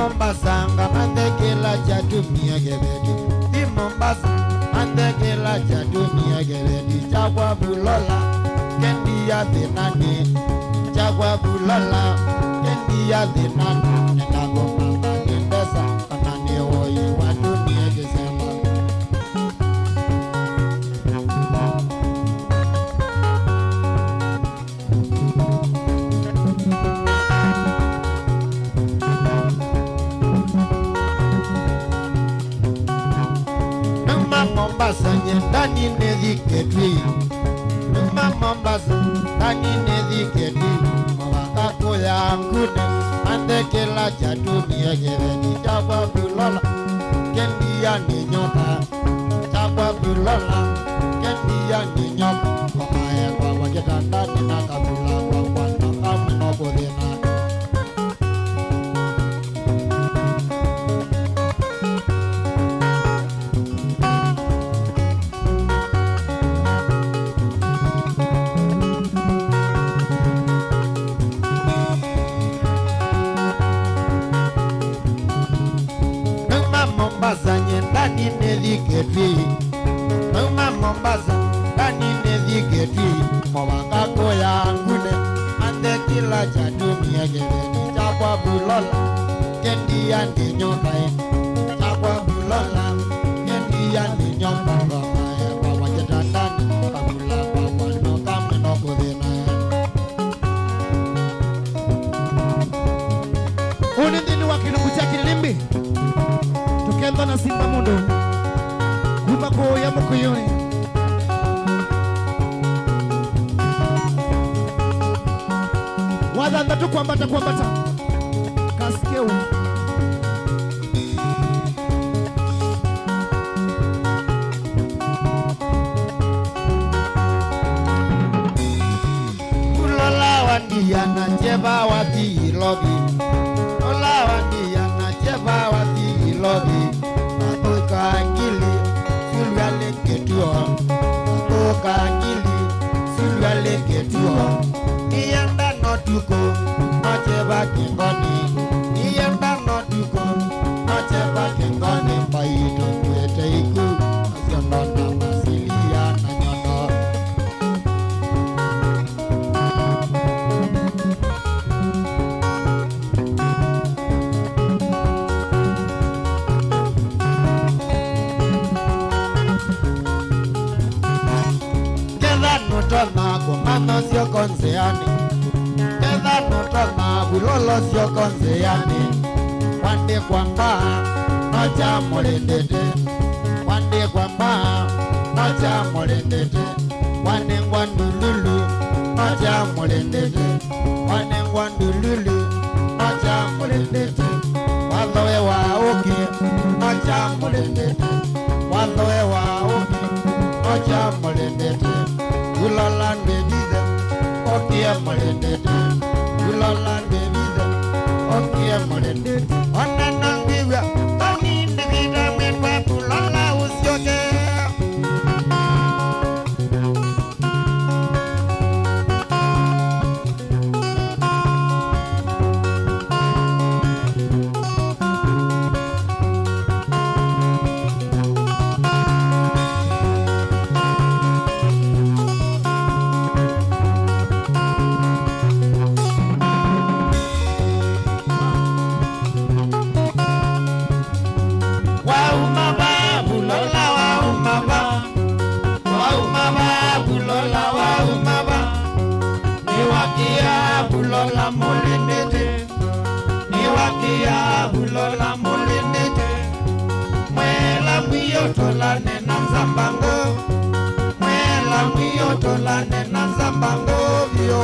Mombasa ngamandekela cha dunia gebedi di Mombasa andekela cha dunia gebedi chakwa bulola kendi ya denani chakwa bulola kendi ya denani ndago mama ndesa kanane oyi wa dunia gesema Mombasa nyendani nedhiketwi Numa Mombasa ndani nedhiketwi Mawakako ya ngune Andekela cha dunia gereni Chakwa bulola kendi ya ninyoka Chakwa bulola kendi ya ninyoka Wamae kwa wajetandani na kabula Kwa kwanaka minokodena Mombasa nyendani nedhiketwi Numa Mombasa ndani nedhiketwi Mawakako ya ngune Andekila cha dunia gereni Chakwa bulola kendi ya ninyoka Chakwa bulola kendi ya ninyoka Wamae kwa wajetandani kabula kwa wanoka minokodena Unindini wakilugu cha kilimbi Tukendo na simba mundo Kumako ya mukuyoni Wadanda tu kwambata Kaskeu Kulola wandia na jeba wati lobi Kulola wandia na jeba wati lobi Matoka angili Sulwa leketuo Matoka angili Sulwa leketuo Iyanda notuko Nocheba kingoni Iyanda notuko Nocheba kingoni Mbaito kwete iku Asionona masilia na nyono Notona kumano sio konseani Keda notona bulolo sio konseani Wande kwamba Nocha molendete Wande kwamba Nocha molendete Wande ngwandululu Nocha molendete Wande ngwandululu Nocha molendete Walowe wa oki Nocha molendete Walowe wa oki Nocha molendete Ulolan bebida, okie molendete. Ulolan bebida, okie molendete. Onanang biwa, tani ndivida menwa pulola usyoke. Bulola molendete, niwakia bulola molendete. Mwela mwiyotola nena nzambango, mwela mwiyotola nena nzambango vyo.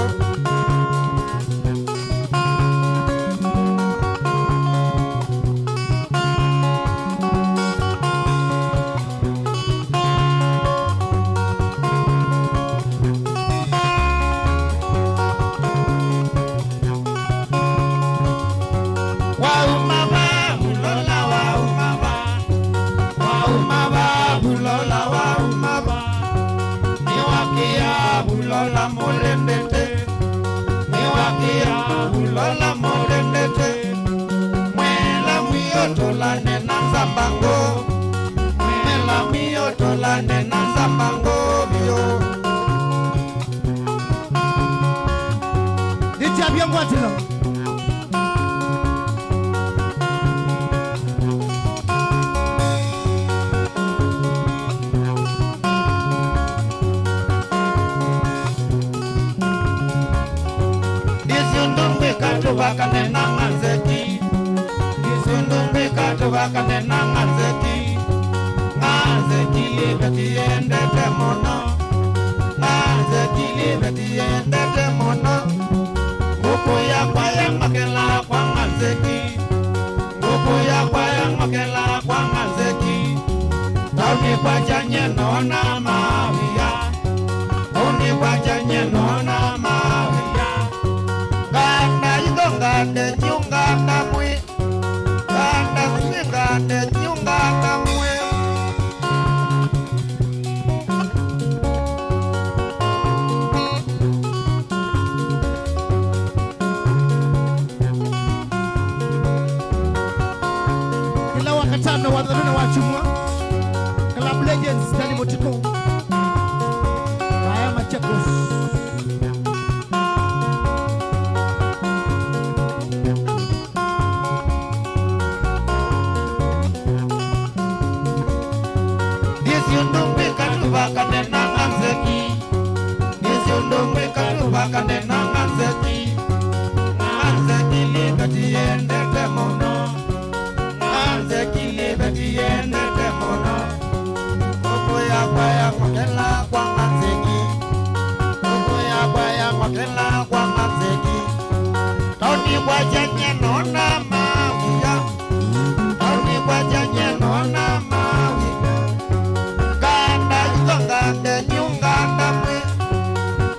Bulola wa umaba, niwakia bulola mole tolane na zambangobyo Dijabia Mwatilo. Disundumbe katubakane na nganzeki Disundumbe katubakane na nganzeki Nganzeki libetiende temono Nganzeki libetiende temono Nguku ya kwaya makela kwa nganzeki Nguku ya kwaya makela kwa nganzeki Tauni kwa janye nona mawia Tauni kwa janye nona mawia Ganda yidongande nyunganda mwi Ganda singande nyunganda mwi Kila wakatano wadhamini wa chumwa Club Legends Dani Motiko Haya Machakos Disundumbe katubakane na nganzeki Disundumbe katubakane na nganzeki Nganzeki libetiende temono Nganzeki libetiende temono Koko ya kwaya makela kwa nganzeki Koko ya kwaya makela kwa nganzeki Tauni kwa janye nona mawia Tauni kwa janye nona mawia Ganda yidongande nyunganda mwe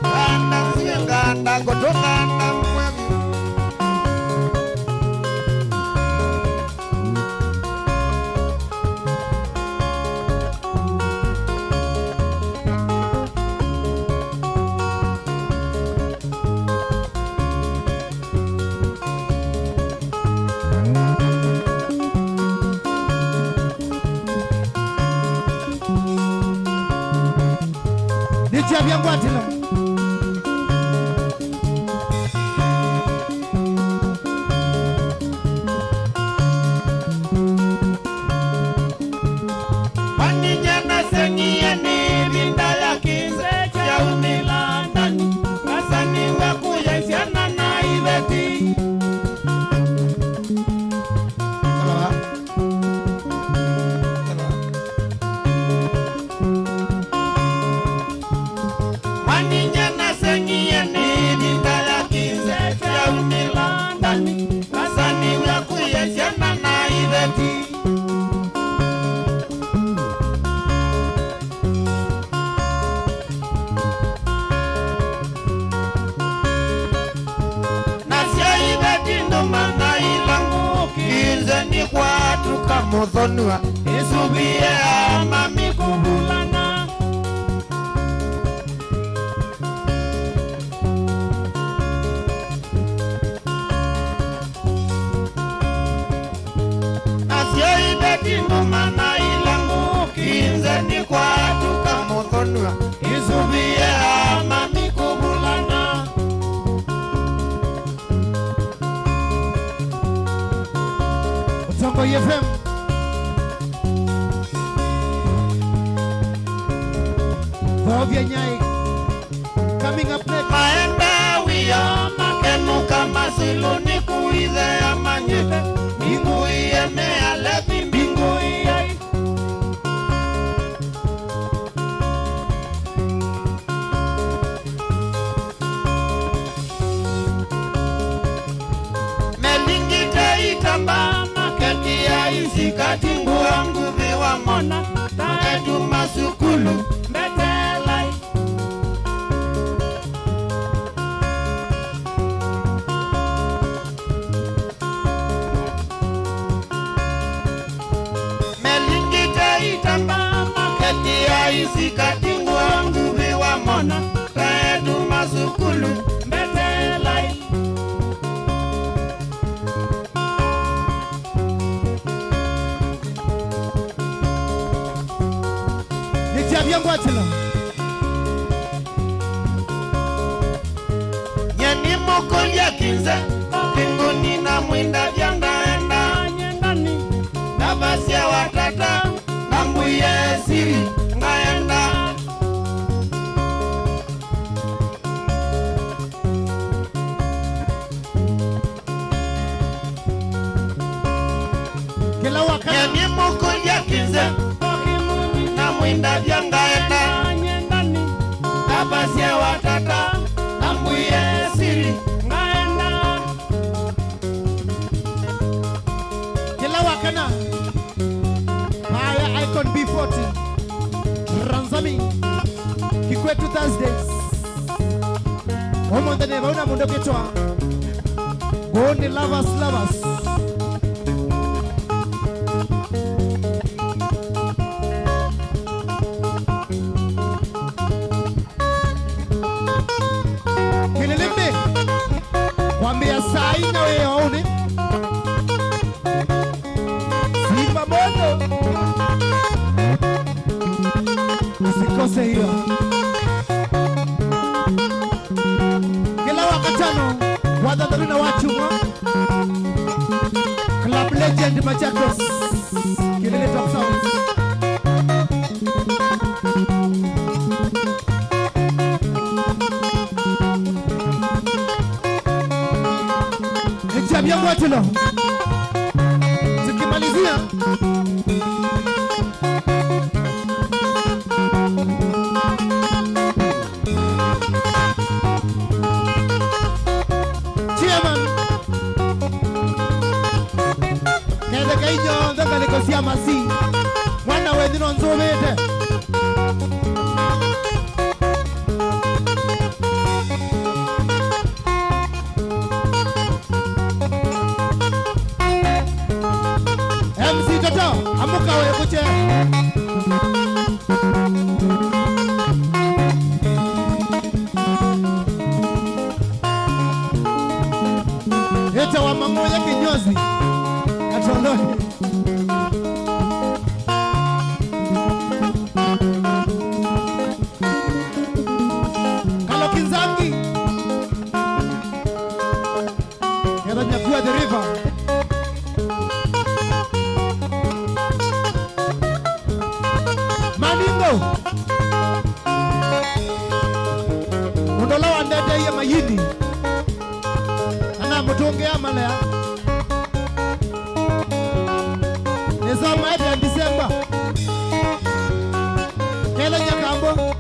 Ganda singanda gotonganda mwe Dijabia Mwatilo. Waninyana sengiye ni vinda ya kinze ya unilandani Kasani wakuya siana na ibeti Waninyana sengiye ni vinda ya kinze ya unilandani Kasani wakuya siana na ibeti Mana ilangu kinze ni kwatu kamudhonua Isubie ama mikubulana Nasio ibetindo mana ilangu kinze ni kwatu kamudhonua Isubie ama mikubulana Utongo FM. Bovia Nyai. Coming up next. Maenda wia makenu kama silu ni kuize ya manyete Bingu iye mealepi bingu iye Melingite itamba maketi ya isikati nguangu viwa mona Taedu masukulu betelai Melingite itamba maketi ya isikati nguangu viwa mona Taedu masukulu betelai Echabia Mbwatilo. Nyeni mokolia kinze, mbinguni na mwinda vyandaenda nyendani. Nabasia watata, nambuye siri, ngaenda. Kila wakana. Nyeni mokolia kinze, na mwinda vyandaenda nyendani. Nabasia watata, nambuye siri, ngaenda. Kila wakana. Haya Icon B40. Ranzami. Kikwetu Thursdays. Homo ndene bauna mundo ketwa. Goni lovers. Kililimbi. Wambia sai na wewe waone. Simba moto. Usikose hiyo. Kila wakatano wadadari na wachuma. Club Legend Machakos. Kilele Top Sounds. Echabia Mbwatilo. Tukimalizia Chairman Kende kaijo ndonga likosia masi Mwana wedino nzobete MC Toto, amuka we kuche. Eta wa mamoja kinyozi. Katondoni. Kalo Kinzangi. Keda Nyakua the River. Undola wa ndete ya mayini Ana mutongea malaya Neza maete ya Disemba Kela Nyakambo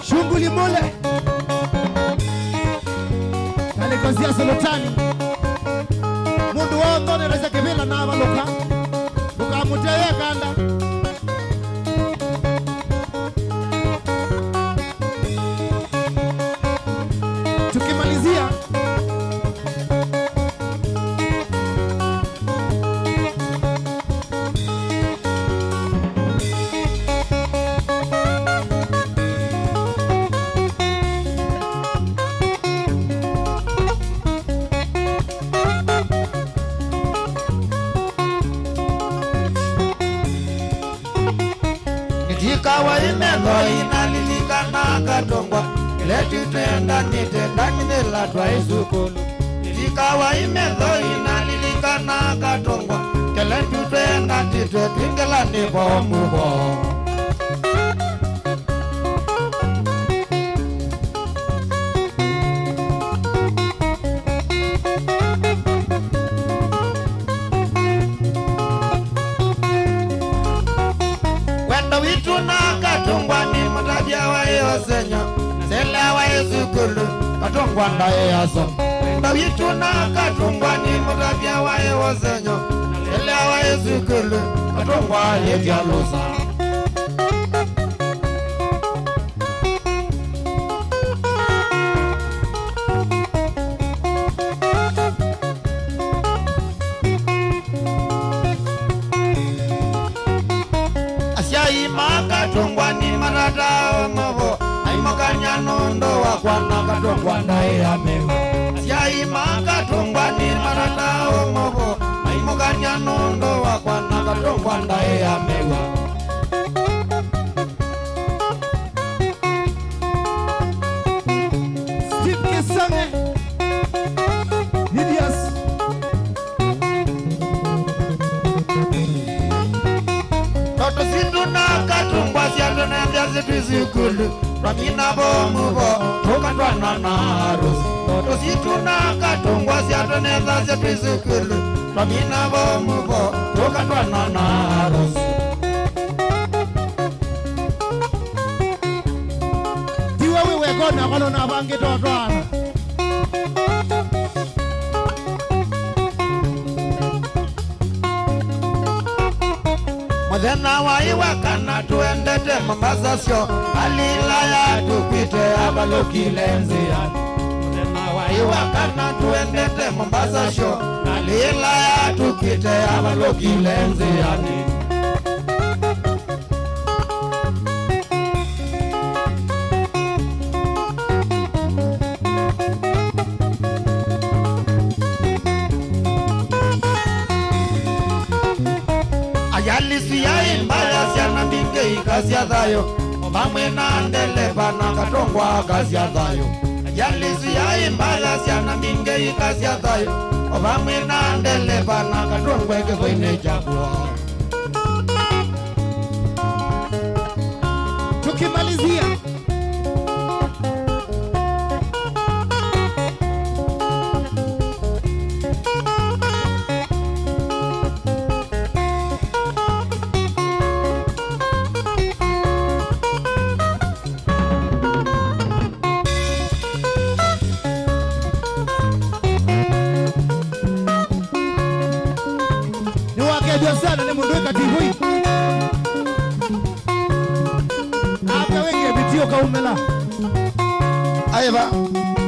Shunguli mole Kalikozia Solotani Mundu wao ndone reza kevela na abaloka Luka muteye kanda Tukimalizia Kawa imendo inalilika na katongwa Ileti tenda nitenda kinela twa izukulu Kawa imendo inalilika na katongwa Ileti tenda nitenda tingela nipo mubo Katongwa ndaye yaso Ndawitu na katongwa ni mutabia wae wazenyo Ele wae zukulu Katongwa yeti alusa Asya ima katongwa ni marata omovo Aimokanya nondo wakwana katongwa ndaye amewa Asya ima wanda ya mewa Steve Kisange Nidias Toto situna katungwa siato na vyazi tuzikulu Ramina bomu bo toka twana na harus Toto situna katungwa siato na vyazi tuzikulu Ramina bomu bo toka twana na harus Tiwa wewe kona kono na bangi totwana Mwadhena waiwa kana tuendete Mombasa sio Alila ya tupite abaloki lenzi yani Mwadhena waiwa kana tuendete Mombasa sio Alila ya tupite abaloki lenzi yani Ayalisi ya imbaya siana minge ikasi ya dhayo Obamwe na ndele bana katongwa kasi ya dhayo Ayalisi ya imbaya siana minge ikasi ya dhayo Obamwe na ndele bana katongwa kefo inechagua Tukimalizia Niwakejwa sana ni mundu katihui Aka wengi bitio kaumela Aiba